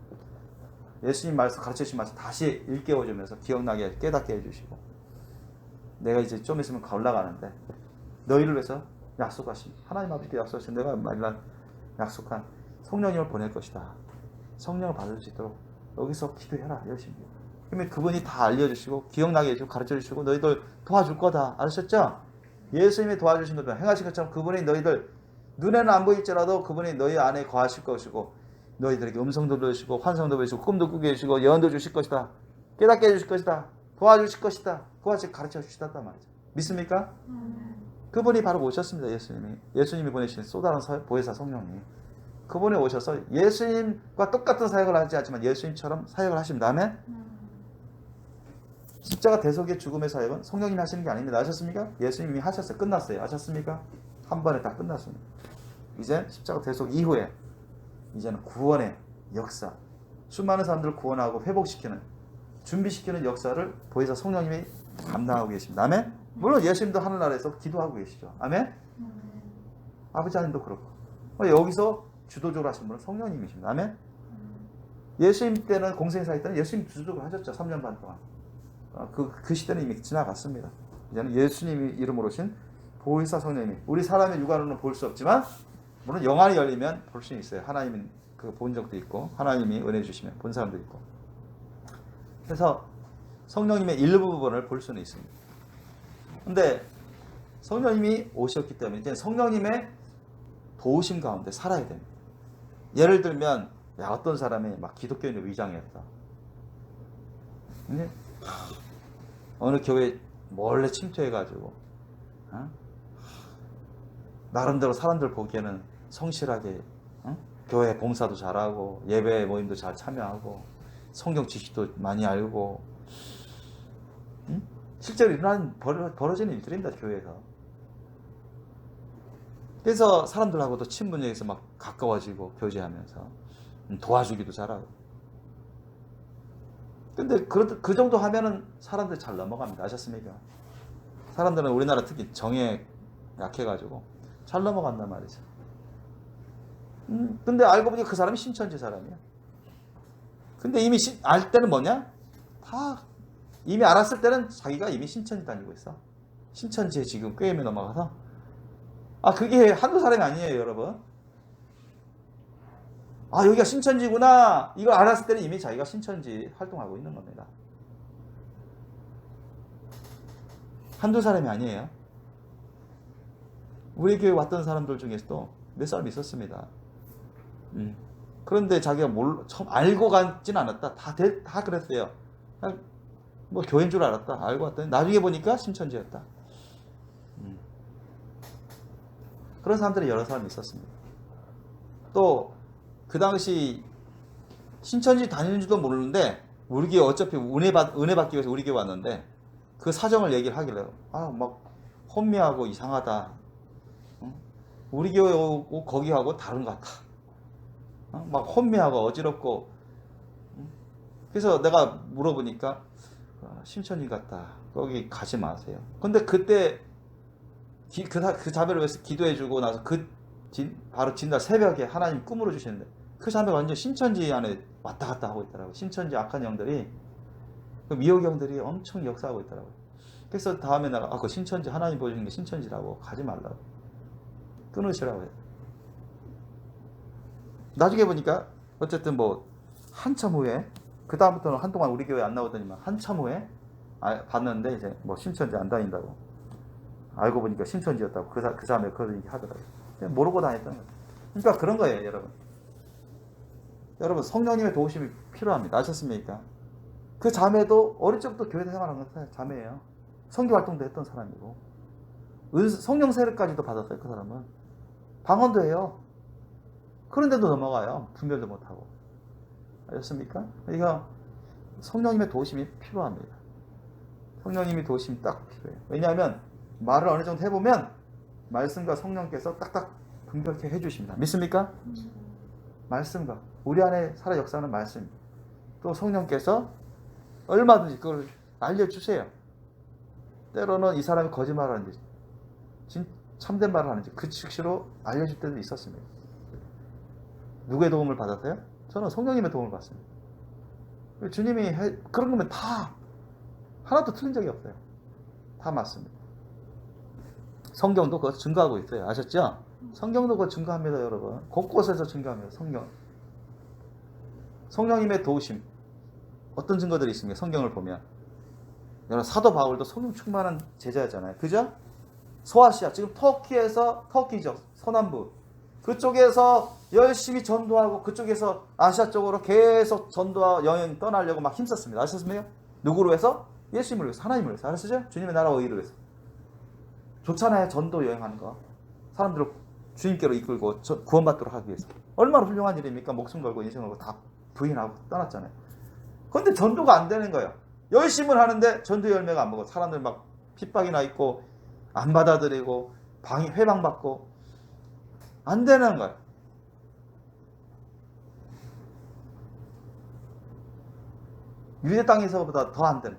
예수님 말씀 가르쳐주신 말씀 다시 일깨워주면서 기억나게 깨닫게 해주시고 내가 이제 좀 있으면 올라가는데 너희를 위해서 약속하신 하나님 아버지께 약속하신 내가 말란 약속한 성령님을 보낼 것이다. 성령을 받을 수 있도록 여기서 기도해라. 열심히. 그러면 그분이 다 알려주시고 기억나게 해주고 가르쳐주시고 너희들 도와줄 거다. 아셨죠? 예수님이 도와주신 것도 행하신 것처럼 그분이 너희들 눈에는 안 보일지라도 그분이 너희 안에 거하실 것이고 너희들에게 음성도 들으시고 환상도 보이시고 꿈도 꾸게 해주시고 예언도 주실 것이다. 깨닫게 해주실 것이다. 도와주실 것이다. 그것을 가르쳐 주시단 말이죠. 믿습니까? 그분이 바로 오셨습니다. 예수님이 보내신 쏟아난 보혜사 성령님. 그분이 오셔서 예수님과 똑같은 사역을 하지 않지만 예수님처럼 사역을 하십니다. 아멘? 십자가 대속의 죽음의 사역은 성령님이 하시는 게 아닙니다. 아셨습니까? 예수님이 하셨어요. 끝났어요. 아셨습니까? 한 번에 다 끝났습니다. 이제 십자가 대속 이후에 이제는 구원의 역사, 수많은 사람들을 구원하고 회복시키는 준비시키는 역사를 보혜사 성령님이 감당하고 계십니다. 아멘? 물론 예수님도 하늘나라에서 기도하고 계시죠. 아멘? 아버지 하나님도 그렇고. 여기서 주도적으로 하신 분은 성령님이십니다. 아멘? 예수님 때는 공생사일 때는 예수님 주도적으로 하셨죠. 3년 반 동안. 그 시대는 이미 지나갔습니다. 이제는 예수님이 이름으로 오신 보혜사 성령님이 우리 사람의 육안으로는 볼 수 없지만 물론 영안이 열리면 볼 수 있어요. 하나님은 그 본 적도 있고 하나님이 은혜 주시면 본 사람도 있고. 그래서 성령님의 일부분을 볼 수는 있습니다. 근데 성령님이 오셨기 때문에 이제 성령님의 도우심 가운데 살아야 됩니다. 예를 들면 어떤 사람이 막 기독교인의 위장이었다. 근데 어느 교회 몰래 침투해가지고 나름대로 사람들 보기에는 성실하게 교회 봉사도 잘하고 예배 모임도 잘 참여하고 성경 지식도 많이 알고 실제로 벌어지는 일들입니다. 교회에서. 그래서 사람들하고도 친분에서 막 가까워지고 교제하면서 도와주기도 잘하고. 근데 그 정도 하면은 사람들 잘 넘어갑니다. 아셨습니까? 사람들은 우리나라 특히 정에 약해가지고 잘 넘어간단 말이죠. 근데 알고 보니까 그 사람이 신천지 사람이야. 근데 이미 알 때는 뭐냐? 다 이미 알았을 때는 자기가 이미 신천지 다니고 있어. 신천지에 지금 꾀임에 넘어가서 그게 한두 사람이 아니에요, 여러분. 여기가 신천지구나. 이걸 알았을 때는 이미 자기가 신천지 활동하고 있는 겁니다. 한두 사람이 아니에요. 우리 교회 왔던 사람들 중에서도 몇 사람 있었습니다. 그런데 자기가 처음 알고 가진 않았다. 다 그랬어요. 그냥 뭐 교회인 줄 알았다. 알고 왔더니 나중에 보니까 신천지였다. 그런 사람들이 여러 사람 있었습니다. 또 그 당시 신천지 다니는 줄도 모르는데 우리 교회 어차피 은혜 받기 위해서 우리 교회 왔는데 그 사정을 얘기를 하길래 막 혼미하고 이상하다. 우리 교회 오고 거기하고 다른 것 같아. 막 혼미하고 어지럽고. 그래서 내가 물어보니까 신천지 같다. 거기 가지 마세요. 근데 그때 그 자매를 위해서 기도해주고 나서 바로 진날 새벽에 하나님 꿈으로 주시는데 그 자매가 완전 신천지 안에 왔다 갔다 하고 있더라고요. 신천지 악한 영들이, 그 미혹 영들이 엄청 역사하고 있더라고요. 그래서 다음에 내가 그 신천지 하나님 보여주는 게 신천지라고 가지 말라고 끊으시라고 해요. 나중에 보니까 어쨌든 뭐 한참 후에 그 다음부터는 한동안 우리 교회 안 나오더니만 한참 후에 봤는데 이제 뭐 신천지 안 다닌다고 알고 보니까 신천지였다고 그 자매 그런 얘기 하더라고요. 모르고 다녔던 거예요. 그러니까 그런 거예요, 여러분. 여러분 성령님의 도우심이 필요합니다. 아셨습니까? 그 자매도 어릴 적부터 교회 생활한 건 자매예요. 선교 활동도 했던 사람이고 성령 세례까지도 받았어요. 그 사람은 방언도 해요. 그런데도 넘어가요. 분별도 못하고. 아셨습니까? 그러니까 성령님의 도우심이 필요합니다. 성령님의 도우심이 딱 필요해요. 왜냐하면 말을 어느 정도 해보면 말씀과 성령께서 딱딱 분별케 해주십니다. 믿습니까? 말씀과 우리 안에 살아 역사하는 말씀, 또 성령께서 얼마든지 그걸 알려주세요. 때로는 이 사람이 거짓말하는지 참된 말을 하는지 그 즉시로 알려줄 때도 있었습니다. 누구의 도움을 받았어요? 저는 성령님의 도움을 받습니다. 주님이 그런 거면 다 하나도 틀린 적이 없어요. 다 맞습니다. 성경도 그거 증거하고 있어요. 아셨죠? 성경도 그거 증거합니다, 여러분. 곳곳에서 증거합니다. 성령님의 도우심. 어떤 증거들이 있습니까? 성경을 보면. 여러분, 사도 바울도 성령 충만한 제자였잖아요. 그죠? 소아시아, 지금 터키죠. 서남부. 그쪽에서 열심히 전도하고 그쪽에서 아시아 쪽으로 계속 전도와 여행 떠나려고 막 힘썼습니다. 아셨습니까? 누구로 해서? 예수님을 위해서, 하나님을 위해서. 알았으죠? 주님의 나라와 의를 위해서. 좋잖아요. 전도 여행하는 거. 사람들을 주님께로 이끌고 구원받도록 하기 위해서. 얼마나 훌륭한 일입니까? 목숨 걸고 인생 걸고 다 부인하고 떠났잖아요. 그런데 전도가 안 되는 거예요. 열심을 하는데 전도 열매가 안 먹어. 사람들 막 핍박이나 있고 안 받아들이고 회방받고 안 되는 거예요. 유대 땅에서보다 더 안 되는.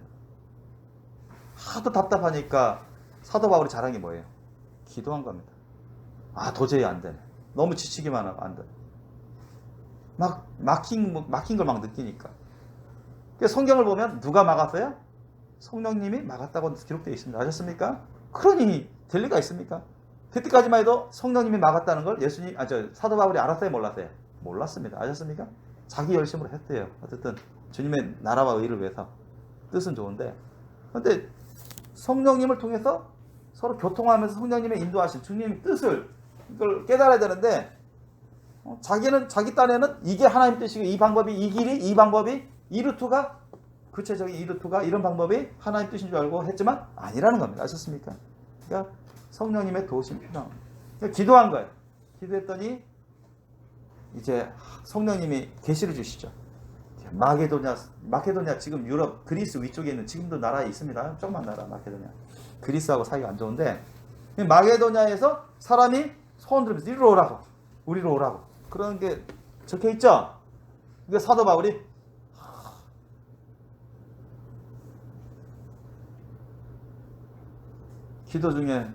하도 답답하니까 사도 바울이 잘한 게 뭐예요? 기도한 겁니다. 아, 도저히 안 되네. 너무 지치기만 하고 안 돼. 막힌 걸 막 느끼니까. 성경을 보면 누가 막았어요? 성령님이 막았다고 기록되어 있습니다. 아셨습니까? 그러니 될 리가 있습니까? 그때까지만 해도 성령님이 막았다는 걸 사도 바울이 알았어요? 몰랐어요? 몰랐습니다. 아셨습니까? 자기 열심으로 했대요. 어쨌든 주님의 나라와 의를 위해서. 뜻은 좋은데, 그런데 성령님을 통해서 서로 교통하면서 성령님의 인도하신 주님의 뜻을 이걸 깨달아야 되는데, 자기는 자기 딴에는 이게 하나님 뜻이고 이 방법이 이 길이 이 방법이 이 루트가 구체적인 이 루트가 이런 방법이 하나님 뜻인 줄 알고 했지만 아니라는 겁니다. 아셨습니까? 그러니까 성령님의 도우심이 필요합니다. 그러니까 기도한 거예요. 기도했더니 이제 성령님이 계시를 주시죠. 마케도냐 지금 유럽 그리스 위쪽에 있는 지금도 나라에 있습니다. 조그만 나라 마케도냐. 그리스하고 사이가 안 좋은데 마게도냐에서 사람이 손 들면서 이리로 오라고 우리로 오라고 그런 게 적혀 있죠. 그러니까 사도 바울이 기도 중에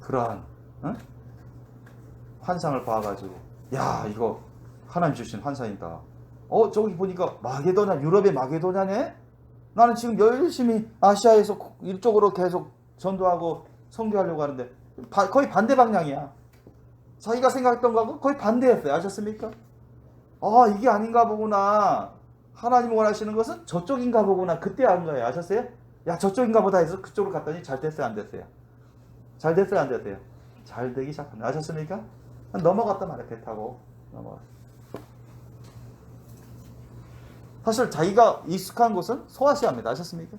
그러한 환상을 봐가지고 야 이거 하나님 주신 환상이다. 저기 보니까 마게도냐 유럽의 마게도냐네. 나는 지금 열심히 아시아에서 이쪽으로 계속 전도하고 선교하려고 하는데 거의 반대 방향이야. 자기가 생각했던 거하고 거의 반대였어요. 아셨습니까? 이게 아닌가 보구나. 하나님 원하시는 것은 저쪽인가 보구나. 그때 안 거예요. 아셨어요? 야 저쪽인가 보다 해서 그쪽으로 갔더니 잘 됐어요? 안 됐어요? 잘 됐어요? 안 됐어요? 잘 되기 시작합니다. 아셨습니까? 넘어갔단 말이에요. 배 타고 넘어갔어요. 사실 자기가 익숙한 곳은 소아시아입니다. 아셨습니까?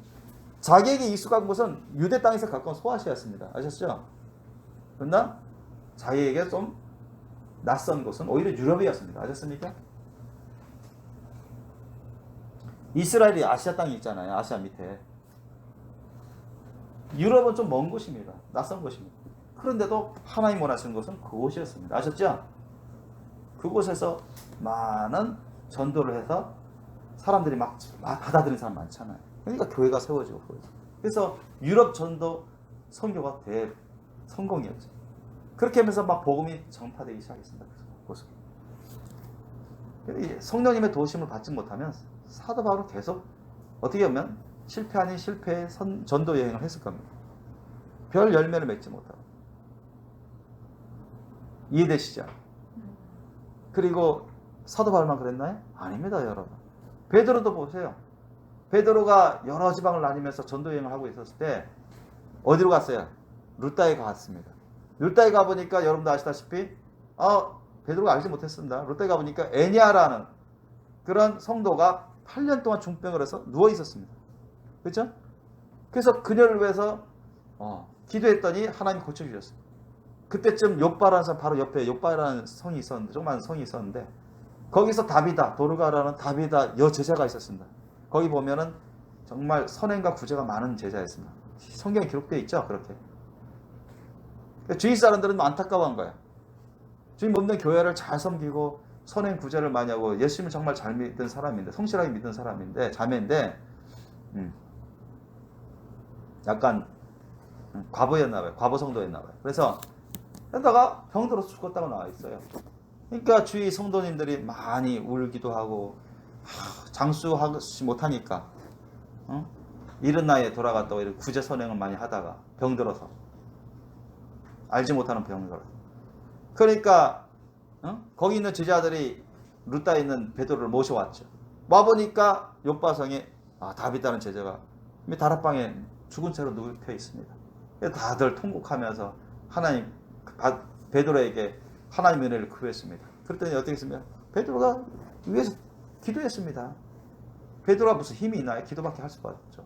자기에게 익숙한 곳은 유대 땅에서 가까운 소아시아였습니다. 아셨죠? 그러나 자기에게 좀 낯선 곳은 오히려 유럽이었습니다. 아셨습니까? 이스라엘이 아시아 땅이 있잖아요. 아시아 밑에. 유럽은 좀 먼 곳입니다. 낯선 곳입니다. 그런데도 하나님 원하시는 곳은 그곳이었습니다. 아셨죠? 그곳에서 많은 전도를 해서 사람들이 막 받아들이는 사람 많잖아요. 그러니까 교회가 세워지고 그래서 유럽 전도 선교가 성공이었죠. 그렇게 하면서 막 복음이 전파되기 시작했습니다. 성령님의 도우심을 받지 못하면 사도 바울은 계속 어떻게 보면 실패 아닌 실패의 전도 여행을 했을 겁니다. 별 열매를 맺지 못하고. 이해되시죠? 그리고 사도 바울만 그랬나요? 아닙니다, 여러분. 베드로도 보세요. 베드로가 여러 지방을 다니면서 전도 여행을 하고 있었을 때 어디로 갔어요? 루다에 갔습니다. 루다에 가보니까 여러분도 아시다시피 베드로가 알지 못했습니다. 루다에 가보니까 애니아라는 그런 성도가 8년 동안 중병을 해서 누워 있었습니다. 그렇죠? 그래서 그녀를 위해서 기도했더니 하나님이 고쳐주셨어요. 그때쯤 욥바라는 사람 바로 옆에 욥바라는 성이 있었는데 조그만 성이 있었는데 거기서 다비다 도르가라는 다비다 여제자가 있었습니다. 거기 보면은 정말 선행과 구제가 많은 제자였습니다. 성경에 기록되어 있죠. 그렇게. 주위 사람들은 안타까워한 거예요. 주님 없는 교회를 잘 섬기고 선행 구제를 많이 하고 예수님을 정말 잘 믿던 사람인데 성실하게 믿던 사람인데 자매인데 약간 과부였나 봐요. 과부 성도였나 봐요. 그래서 그러다가 병들어서 죽었다고 나와 있어요. 그러니까 주위 성도님들이 많이 울기도 하고 장수하지 못하니까 이른 나이에 돌아갔다고 이렇게 구제 선행을 많이 하다가 병들어서 알지 못하는 병을 걸어서 그러니까 거기 있는 제자들이 루다에 있는 베드로를 모셔왔죠. 와보니까 욥바성에 다비다는 제자가 다락방에 죽은 채로 눕혀 있습니다. 다들 통곡하면서 하나님 베드로에게 하나님 은혜를 구했습니다. 그랬더니 어떻게 했습니까? 베드로가 위에서 기도했습니다. 베드로가 무슨 힘이 있나요? 기도밖에 할 수가 없죠.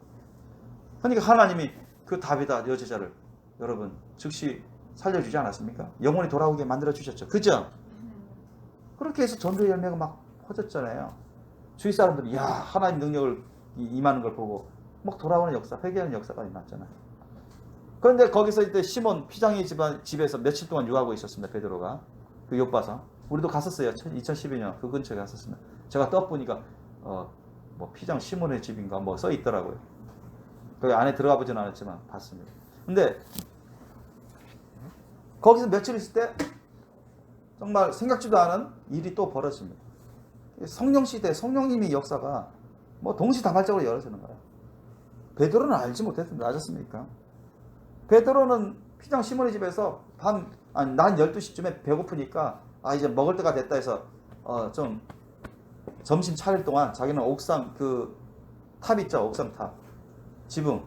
그러니까 하나님이 그 다비다 여제자를 여러분 즉시 살려주지 않았습니까? 영혼이 돌아오게 만들어 주셨죠. 그죠? 그렇게 해서 전도의 열매가 막 퍼졌잖아요. 주위 사람들이 하나님 능력을 임하는 걸 보고 막 돌아오는 역사, 회개하는 역사가 일어났잖아요. 그런데 거기서 이때 시몬 피장의 집에서 며칠 동안 유하고 있었습니다. 베드로가 그 욥바성 우리도 갔었어요. 2012년 그 근처에 갔었습니다. 제가 떠보니까 뭐 피장 시몬의 집인가 뭐 써 있더라고요. 거기 안에 들어가 보진 않았지만 봤습니다. 근데 거기서 며칠 있을 때 정말 생각지도 않은 일이 또 벌어집니다. 성령 시대, 성령님의 역사가 뭐 동시다발적으로 열어지는 거예요. 베드로는 알지 못했습니다. 아셨습니까? 베드로는 피장 시몬의 집에서 낮 12시쯤에 배고프니까 이제 먹을 때가 됐다 해서 좀 점심 차릴 동안 자기는 옥상 그 탑 있죠. 옥상 탑. 지붕.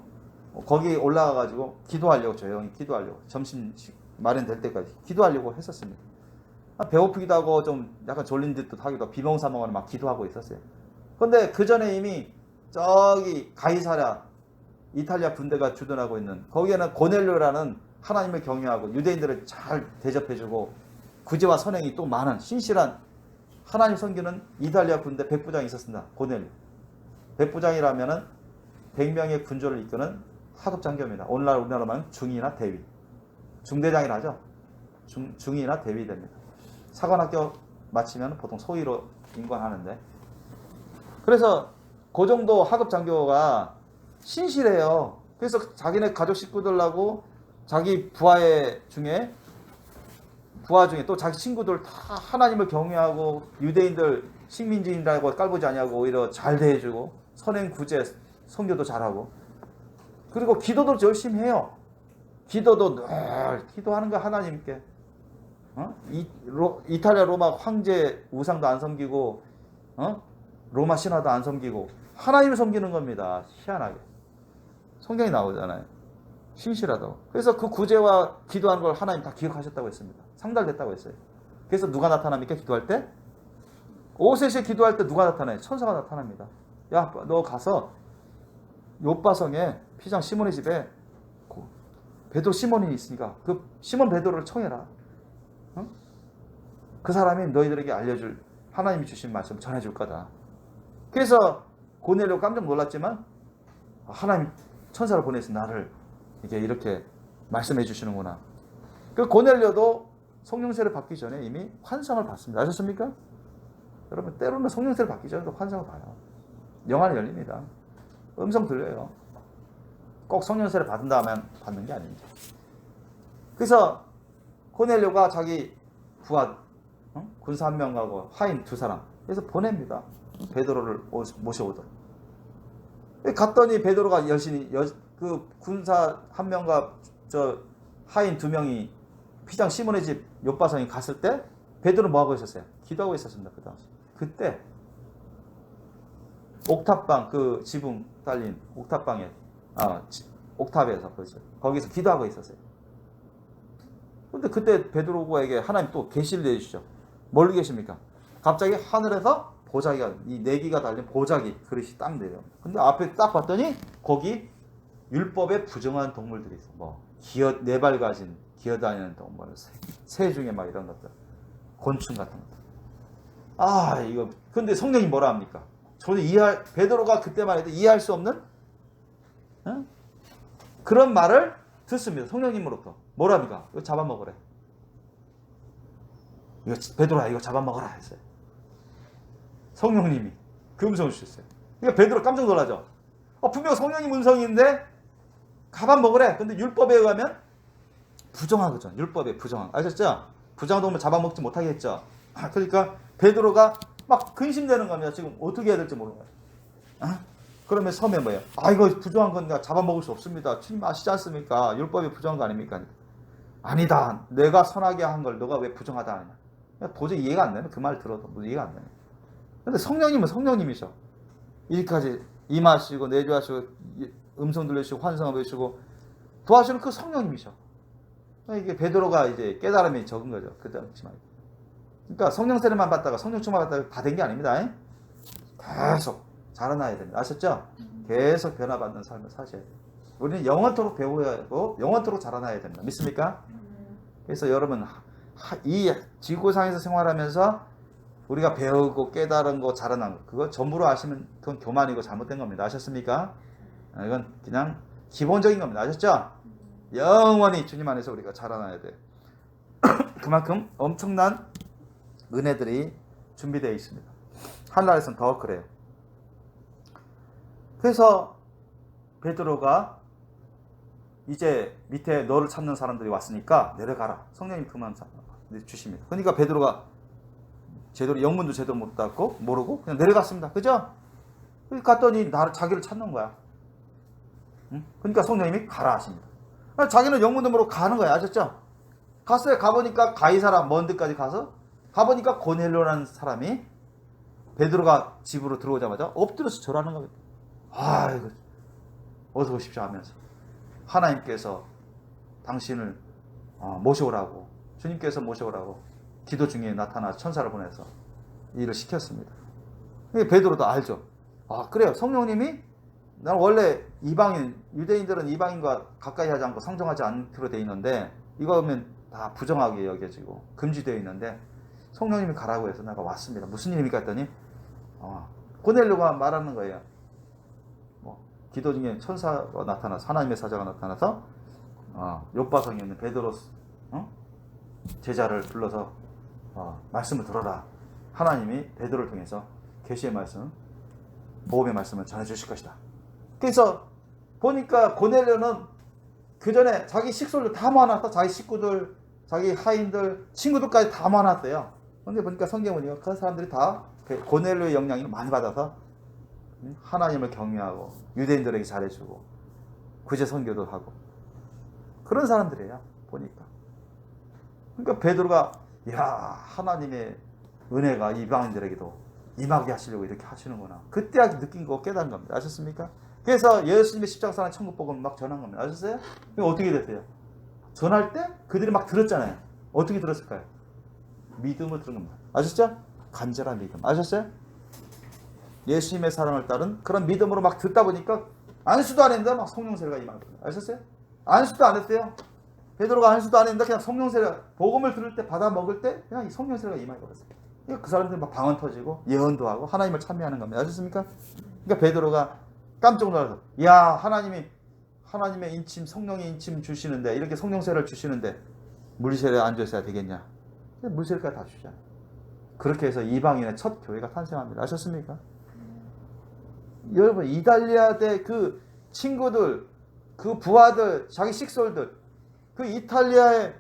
거기 올라가가지고 기도하려고 조용히 기도하려고 점심 마련될 때까지 기도하려고 했었습니다. 배고프기도 하고 좀 약간 졸린 듯도 하기도 하고 비몽사몽하는 막 기도하고 있었어요. 그런데 그 전에 이미 저기 가이사랴 이탈리아 군대가 주둔하고 있는 거기에는 고넬료라는 하나님을 경외하고 유대인들을 잘 대접해주고 구제와 선행이 또 많은 신실한 하나님 섬기는 이탈리아 군대 백부장이 있었습니다. 고넬료. 백부장이라면은 100명의 군조를 이끄는 하급 장교입니다. 우리나라로 말하면 중이나 대위. 중대장이라 하죠. 중이나 대위 됩니다. 사관학교 마치면 보통 소위로 임관하는데, 그래서 그 정도 하급 장교가 신실해요. 그래서 자기네 가족 식구들하고 자기 부하 중에 또 자기 친구들 다 하나님을 경외하고 유대인들 식민지인이라고 깔보지 아니하고 오히려 잘 대해주고 선행 구제 선교도 잘하고, 그리고 기도도 열심히 해요. 기도도 늘 기도하는 거 하나님께. 이탈리아 로마 황제 우상도 안 섬기고 로마 신화도 안 섬기고 하나님을 섬기는 겁니다. 희한하게 성경이 나오잖아요. 신실하다고. 그래서 그 구제와 기도하는 걸 하나님 다 기억하셨다고 했습니다. 상달됐다고 했어요. 그래서 누가 나타납니까? 기도할 때? 오셋이 기도할 때 누가 나타나요? 천사가 나타납니다. 야, 너 가서 요바성에 피장 시몬의 집에 베드로 시몬이 있으니까 그 시몬 베드로를 청해라. 그 사람이 너희들에게 알려줄 하나님이 주신 말씀 전해줄 거다. 그래서 고넬료 깜짝 놀랐지만 하나님 천사를 보내서 나를 이렇게 말씀해 주시는구나. 그 고넬료도 성령세를 받기 전에 이미 환상을 봤습니다. 아셨습니까? 여러분 때로는 성령세를 받기 전에도 환상을 봐요. 영안이 열립니다. 음성 들려요. 꼭 성령세를 받은 다음에 받는 게 아닙니다. 그래서 고넬료가 자기 부하 군사 한 명하고 하인 두 사람 그래서 보냅니다. 베드로를 모셔오도록. 갔더니 베드로가 여신이 그 군사 한 명과 저 하인 두 명이 피장 시몬의 집 요바성에 갔을 때 베드로는 뭐 하고 있었어요? 기도하고 있었습니다. 그 당시. 그때 옥탑방 그 지붕 달린 옥탑방에 옥탑에서 그렇죠. 거기서 기도하고 있었어요. 근데 그때 베드로에게 하나님 또 계시를 내주시죠. 뭘 계십니까? 갑자기 하늘에서 보자기가 이 네기가 달린 보자기 그릇이 딱 내려. 근데 앞에 딱 봤더니 거기 율법에 부정한 동물들이 있어. 뭐 네 발 가진 기어다니는 동물, 새 중에 막 이런 것들, 곤충 같은 것들. 이거 근데 성령이 뭐라 합니까? 저는 베드로가 그때만 해도 이해할 수 없는 그런 말을 듣습니다. 성령님으로부터 뭐라 합니까? 이거 잡아먹으래. 이거 베드로야 이거 잡아먹어라 했어요. 성령님이 그 음성을 주셨어요. 그러니까 베드로 깜짝 놀라죠. 분명 성령님 음성인데 잡아먹으래. 근데 율법에 의하면 부정한 거죠. 율법에 부정한. 아셨죠? 부정한 동물 잡아먹지 못하게 했죠. 그러니까 베드로가 막 근심되는 겁니다. 지금 어떻게 해야 될지 모르는 거예요. 그러면 섬에 뭐예요? 이거 부정한 건가 잡아먹을 수 없습니다. 주님 아시지 않습니까? 율법이 부정한 거 아닙니까? 아니다. 내가 선하게 한 걸 너가 왜 부정하다 하냐? 도저히 이해가 안 되네. 그 말 들어도 이해가 안 되네. 근데 성령님은 성령님이셔. 이까지 임하시고 내주하시고 음성 들려주시고 환상을 보여주시고 도와주는 그 성령님이셔. 이게 베드로가 이제 깨달음이 적은 거죠. 그러니까 성령세례만 받다가 성령 충만 받다가 받은 게 아닙니다. 계속 자라나야 됩니다. 아셨죠? 계속 변화받는 삶을 사셔야 돼요. 우리는 영원토록 배워야 하고 영원토록 자라나야 됩니다. 믿습니까? 그래서 여러분 이 지구상에서 생활하면서 우리가 배우고 깨달은 거 자라난 거 그거 전부로 아시면 그건 교만이고 잘못된 겁니다. 아셨습니까? 이건 그냥 기본적인 겁니다. 아셨죠? 영원히 주님 안에서 우리가 자라나야 돼요. 그만큼 엄청난 은혜들이 준비되어 있습니다. 하늘나라에서는 더 그래요. 그래서 베드로가 이제 밑에 너를 찾는 사람들이 왔으니까 내려가라. 성령님 그만 주십니다. 그러니까 베드로가 제대로 영문도 제대로 못 닫고 모르고 그냥 내려갔습니다. 그죠? 갔더니 자기를 찾는 거야. 응? 그러니까 성령님이 가라 하십니다. 자기는 영문도 모르고 가는 거야. 아셨죠? 갔어요. 가보니까 가이사라 먼 데까지 가보니까 고넬료라는 사람이 베드로가 집으로 들어오자마자 엎드려서 절하는 겁니다. 아이고 어서 오십시오 하면서 하나님께서 당신을 모셔오라고, 주님께서 모셔오라고 기도 중에 나타나 천사를 보내서 일을 시켰습니다. 베드로도 알죠. 그래요. 성령님이 난 원래 이방인, 유대인들은 이방인과 가까이 하지 않고 상종하지 않기로 되어 있는데 이거 하면 다 부정하게 여겨지고 금지되어 있는데 성령님이 가라고 해서 내가 왔습니다. 무슨 일입니까 했더니 고넬료가 말하는 거예요. 기도 중에 천사가 나타나서 하나님의 사자가 나타나서 요바성에 있는 베드로 제자를 불러서 말씀을 들어라. 하나님이 베드로를 통해서 계시의 말씀, 복음의 말씀을 전해주실 것이다. 그래서 보니까 고넬료는 그 전에 자기 식솔들 다 모아놨다. 자기 식구들, 자기 하인들, 친구들까지 다 모아놨대요. 그런데 보니까 성경에 보니까 그 사람들이 다 고넬료의 영향을 많이 받아서 하나님을 경외하고 유대인들에게 잘해주고 구제 선교도 하고 그런 사람들이에요. 보니까. 그러니까 베드로가 하나님의 은혜가 이방인들에게도 임하게 하시려고 이렇게 하시는구나. 그때 느낀 거 깨달은 겁니다. 아셨습니까? 그래서 예수님의 십자가사랑 천국복음을 막 전한 겁니다. 아셨어요? 어떻게 됐어요? 전할 때 그들이 막 들었잖아요. 어떻게 들었을까요? 믿음을 들은 겁니다. 아셨죠? 간절한 믿음. 아셨어요? 예수님의 사랑을 따른 그런 믿음으로 막 듣다 보니까 안수도 안 했는데 막 성령세례가 임하는 거예요. 아셨어요? 안수도 안 했어요. 베드로가 안수도 안 했는데 그냥 성령세례, 복음을 들을 때, 받아 먹을 때 그냥 성령세례가 임하게 버렸어요. 그 사람들이 막 방언 터지고 예언도 하고 하나님을 찬미하는 겁니다. 아셨습니까? 그러니까 베드로가 깜짝 놀라서 하나님의 인침, 성령의 인침 주시는데 이렇게 성령세례를 주시는데 물세례 안 줬어야 되겠냐? 물세례까지 다 주잖아요. 그렇게 해서 이방인의 첫 교회가 탄생합니다. 아셨습니까? 여러분 이탈리아대 그 친구들, 그 부하들, 자기 식솔들, 그 이탈리아의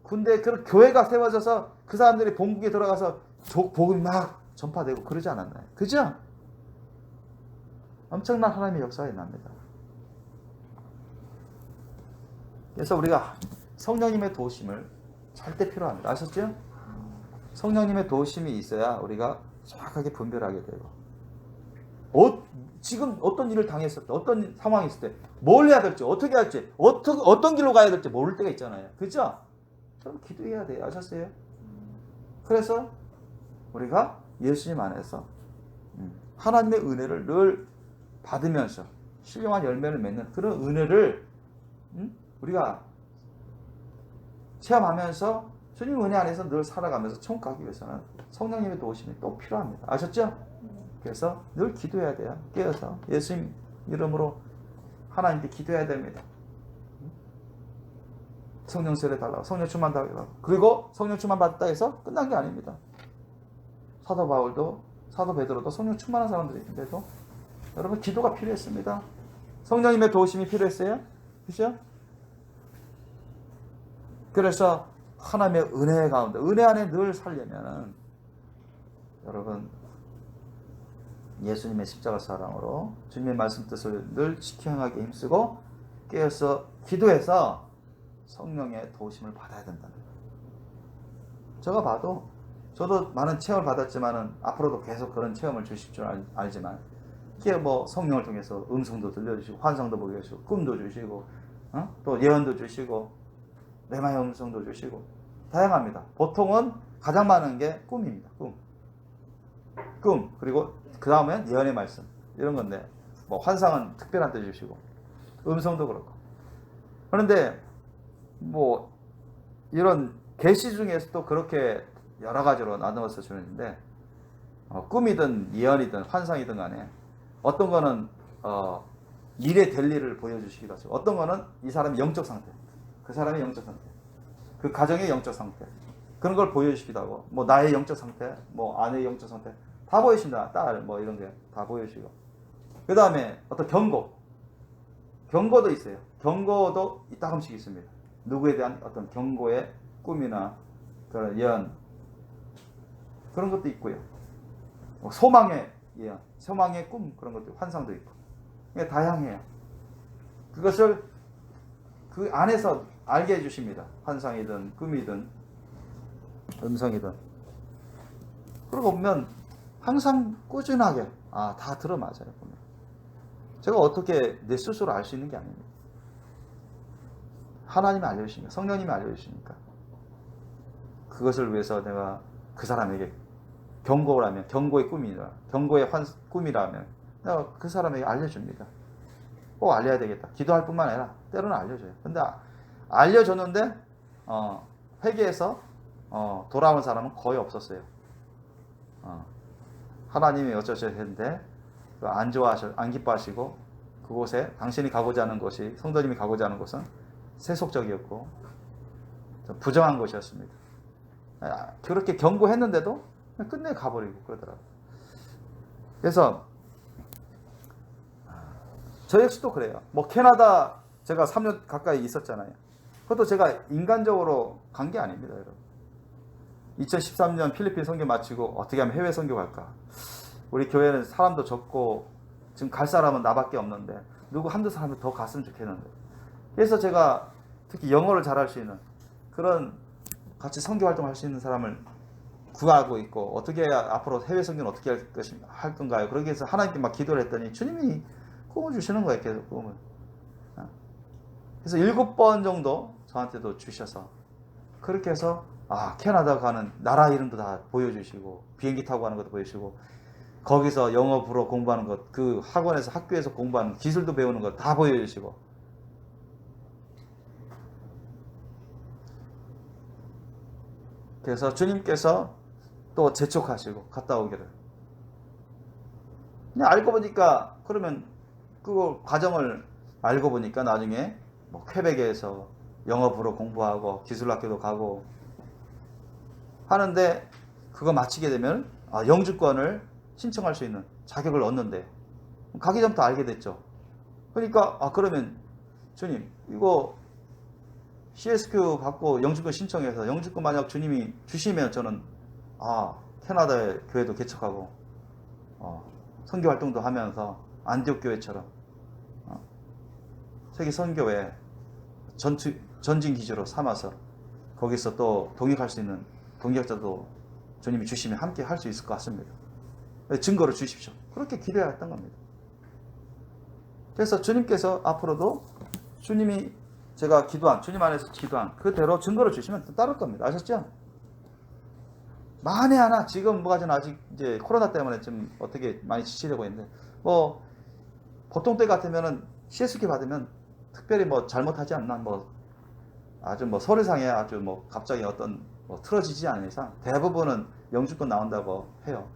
군대 그 교회가 세워져서 그 사람들이 본국에 들어가서 복음이 막 전파되고 그러지 않았나요? 그죠? 엄청난 하나님의 역사가 일어납니다. 그래서 우리가 성령님의 도우심을 절대 필요합니다. 아셨죠? 성령님의 도우심이 있어야 우리가 정확하게 분별하게 되고 지금 어떤 일을 당했을 때, 어떤 상황이 있을 때 뭘 해야 될지, 어떻게 할지, 어떤 길로 가야 될지 모를 때가 있잖아요. 그죠? 그럼 기도해야 돼요. 아셨어요? 그래서 우리가 예수님 안에서 하나님의 은혜를 늘 받으면서 신령한 열매를 맺는 그런 은혜를 우리가 체험하면서 주님 은혜 안에서 늘 살아가면서 천국 가기 위해서는 성령님의 도우심이 또 필요합니다. 아셨죠? 그래서 늘 기도해야 돼요. 깨어서 예수님 이름으로 하나님께 기도해야 됩니다. 성령 세례 달라고, 성령 충만 달라고. 그리고 성령 충만 받았다 해서 끝난 게 아닙니다. 사도 바울도, 사도 베드로도 성령 충만한 사람들인데도 여러분 기도가 필요했습니다. 성령님의 도우심이 필요했어요. 그죠? 그래서 하나님의 은혜 가운데, 은혜 안에 늘 살려면은 여러분 예수님의 십자가 사랑으로 주님의 말씀 뜻을 늘 지켜 행하기 힘쓰고 깨어서 기도해서 성령의 도우심을 받아야 된다는 거예요. 제가 봐도 저도 많은 체험을 받았지만은 앞으로도 계속 그런 체험을 주실 줄 알지만 이게 뭐 성령을 통해서 음성도 들려주시고 환상도 보게 해주시고 꿈도 주시고 또 예언도 주시고 레마의 음성도 주시고 다양합니다. 보통은 가장 많은 게 꿈입니다. 꿈 그리고 그 다음엔 예언의 말씀 이런 건데 뭐 환상은 특별한 때 주시고 음성도 그렇고 그런데 뭐 이런 계시 중에서도 그렇게 여러 가지로 나누어서 주는데 꿈이든 예언이든 환상이든 간에 어떤 거는 미래 될 일을 보여주시기도 하시고 어떤 거는 이 사람의 영적 상태, 그 사람의 영적 상태, 그 가정의 영적 상태 그런 걸 보여주시기도 하고 뭐 나의 영적 상태, 뭐 아내의 영적 상태 다 보여주신다. 딸 뭐 이런 게 다 보여주시고 그 다음에 어떤 경고도 있어요. 경고도 이따금씩 있습니다. 누구에 대한 어떤 경고의 꿈이나 그런 예언, 그런 것도 있고요. 소망의 예언, 소망의 꿈, 그런 것도 환상도 있고. 다양해요. 그것을 그 안에서 알게 해주십니다. 환상이든 꿈이든 음성이든. 그러고 보면 항상 꾸준하게 다 들어맞아요. 보면. 제가 어떻게 내 스스로 알 수 있는 게 아닙니다. 하나님이 알려주시니까, 성령님이 알려주시니까. 그것을 위해서 내가 그 사람에게 경고를 하면, 경고의 꿈이라면 내가 그 사람에게 알려줍니다. 꼭 알려야 되겠다. 기도할 뿐만 아니라 때로는 알려줘요. 근데 알려줬는데 회개해서 돌아온 사람은 거의 없었어요. 하나님이 어쩌셔야 했는데 안 기뻐하시고 그곳에 당신이 가고자 하는 곳이, 성도님이 가고자 하는 곳은 세속적이었고 좀 부정한 곳이었습니다. 그렇게 경고했는데도 끝내 가버리고 그러더라고요. 그래서 저 역시도 그래요. 캐나다 제가 3년 가까이 있었잖아요. 그것도 제가 인간적으로 간 게 아닙니다, 여러분. 2013년 필리핀 선교 마치고 어떻게 하면 해외 선교 갈까? 우리 교회는 사람도 적고 지금 갈 사람은 나밖에 없는데 누구 한두 사람이 더 갔으면 좋겠는데. 그래서 제가 특히 영어를 잘할 수 있는 그런 같이 선교 활동할 수 있는 사람을 구하고 있고, 어떻게 앞으로 해외 선교는 어떻게 할 건가요? 그러기 위해서 하나님께 막 기도를 했더니 주님이 꿈을 주시는 거예요. 계속 꿈을. 그래서 7번 정도 저한테도 주셔서 그렇게 해서 캐나다 가는 나라 이름도 다 보여주시고, 비행기 타고 가는 것도 보여주시고, 거기서 영어 불어 공부하는 것, 그 학원에서 학교에서 공부하는 기술도 배우는 것 다 보여주시고. 그래서 주님께서 또 재촉하시고 갔다 오기를. 그냥 알고 보니까, 그러면 그 과정을 알고 보니까 나중에 퀘벡에서 영어 불어 공부하고 기술학교도 가고 하는데, 그거 마치게 되면 영주권을 신청할 수 있는 자격을 얻는데, 가기 전부터 알게 됐죠. 그러니까 그러면 주님, 이거 CSQ 받고 영주권 신청해서 영주권 만약 주님이 주시면 저는 캐나다의 교회도 개척하고 선교 활동도 하면서 안디옥 교회처럼 세계 선교회 전진 기지로 삼아서 거기서 또 동역할 수 있는 동역자도 주님이 주시면 함께 할 수 있을 것 같습니다. 증거를 주십시오. 그렇게 기도했던 겁니다. 그래서 주님께서 앞으로도 주님이 제가 주님 안에서 기도한 그대로 증거를 주시면 따를 겁니다. 아셨죠? 만에 하나, 지금 뭐가지는 아직 이제 코로나 때문에 좀 어떻게 많이 지치려고 했는데, 보통 때 같으면은 CSK 받으면 특별히 잘못하지 않나, 아주 서류상에 아주 갑자기 어떤 틀어지지 않은 이상 대부분은 영주권 나온다고 해요.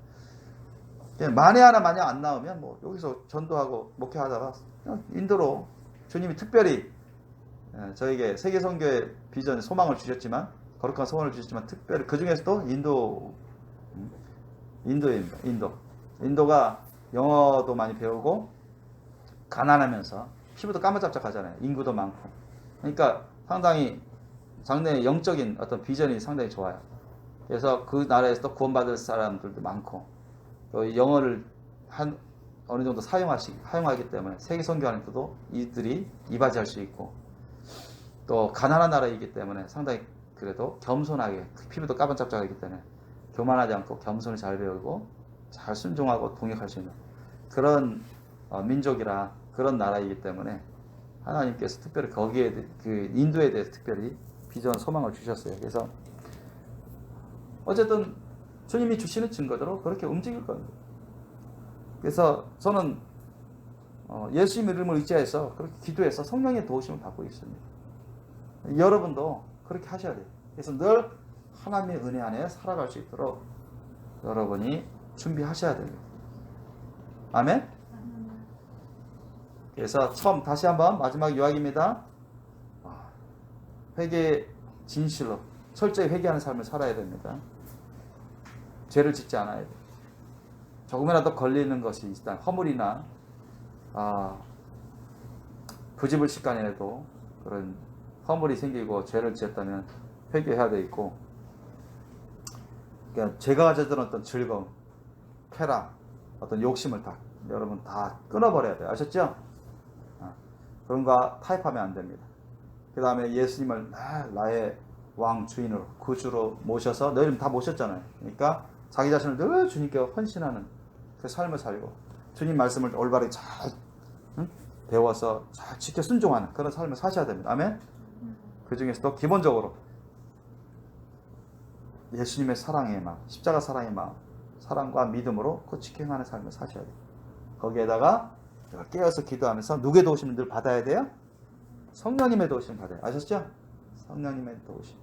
만에 하나 만약 안 나오면 여기서 전도하고 목회하다가 인도로 주님이 특별히 저에게 세계 선교의 비전, 소망을 주셨지만, 거룩한 소원을 주셨지만, 특별히 그 중에서도 인도입니다. 인도가 영어도 많이 배우고 가난하면서 피부도 까무잡잡하잖아요. 인구도 많고. 그러니까 상당히 장래의 영적인 어떤 비전이 상당히 좋아요. 그래서 그 나라에서도 구원받을 사람들도 많고, 또 영어를 어느 정도 사용하기 때문에 세계 선교하는 데도 이들이 이바지할 수 있고, 또 가난한 나라이기 때문에 상당히 그래도 겸손하게, 피부도 까반짝짝하기 때문에 교만하지 않고 겸손을 잘 배우고 잘 순종하고 동역할 수 있는 그런 민족이라, 그런 나라이기 때문에 하나님께서 특별히 거기에 그 인도에 대해서 특별히 비전, 소망을 주셨어요. 그래서 어쨌든 주님이 주시는 증거대로 그렇게 움직일 겁니다. 그래서 저는 예수님 이름을 의지해서 그렇게 기도해서 성령의 도우심을 받고 있습니다. 여러분도 그렇게 하셔야 돼요. 그래서 늘 하나님의 은혜 안에 살아갈 수 있도록 여러분이 준비하셔야 됩니다. 아멘? 그래서 처음 다시 한번 마지막 요약입니다. 회개, 진실로 철저히 회개하는 삶을 살아야 됩니다. 죄를 짓지 않아야 돼요. 조금이라도 걸리는 것이 있다, 허물이나 부지불식간에도 그런 허물이 생기고 죄를 지었다면 회개해야 돼 있고, 그러니까 제가 가져던 어떤 즐거움, 쾌락, 어떤 욕심을 다 여러분 다 끊어버려야 돼요. 아셨죠? 그런 거 타협하면 안 됩니다. 그 다음에 예수님을 나의 왕, 주인으로, 구주로 모셔서, 너희는 다 모셨잖아요. 그러니까 자기 자신을 늘 주님께 헌신하는 그 삶을 살고, 주님 말씀을 올바르게 잘 배워서 잘 지켜 순종하는 그런 삶을 사셔야 됩니다. 아멘? 그 중에서도 기본적으로 예수님의 사랑의 마음, 십자가 사랑의 마음, 사랑과 믿음으로 그 지켜가는 삶을 사셔야 돼요. 거기에다가 깨어서 기도하면서 누구의 도우심을 늘 받아야 돼요? 성령님의 도우심을 받아요. 아셨죠? 성령님의 도우심.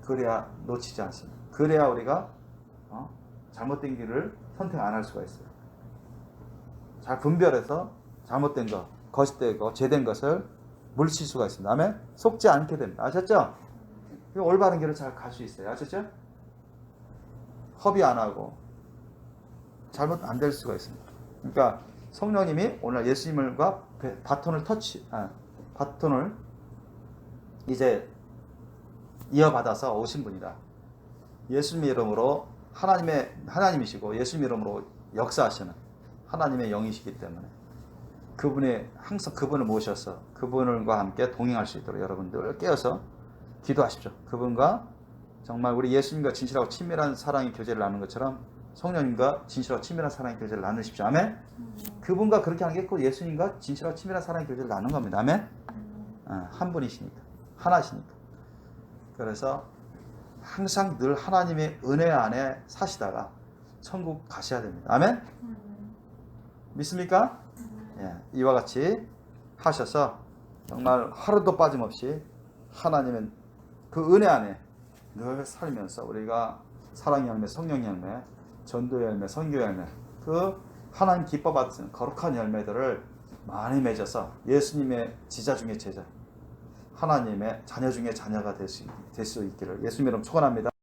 그래야 놓치지 않습니다. 그래야 우리가 잘못된 길을 선택 안 할 수가 있어요. 잘 분별해서 잘못된 것, 거짓되고 죄된 것을 물칠 수가 있습니다. 아멘? 속지 않게 됩니다. 아셨죠? 올바른 길을 잘 갈 수 있어요. 아셨죠? 허비 안 하고 잘못 안 될 수가 있습니다. 그러니까 성령님이 오늘 예수님과 바톤을 이제 이어받아서 오신 분이다. 예수님 이름으로 하나님이시고 예수님 이름으로 역사하시는 하나님의 영이시기 때문에 그분이 항상 그분을 모셔서 그분과 함께 동행할 수 있도록 여러분들 깨어서 기도하십시오. 그분과 정말 우리 예수님과 진실하고 친밀한 사랑의 교제를 나누는 것처럼 성령님과 진실하고 친밀한 사랑의 교제를 나누십시오. 아멘? 그분과 그렇게 하는 게 꼭 예수님과 진실하고 친밀한 사랑의 교제를 나누는 겁니다. 아멘? 한 분이시니까. 하나시니까. 그래서 항상 늘 하나님의 은혜 안에 사시다가 천국 가셔야 됩니다. 아멘? 믿습니까? 예, 이와 같이 하셔서 정말 하루도 빠짐없이 하나님의 그 은혜 안에 늘 살면서 우리가 사랑의 열매, 성령의 열매, 전도의 열매, 선교의 열매, 그 하나님 기뻐 받으시는 거룩한 열매들을 많이 맺어서 예수님의 지자 중에 제자, 하나님의 자녀 중에 자녀가 될 수 있기를 예수님 이름 축원합니다.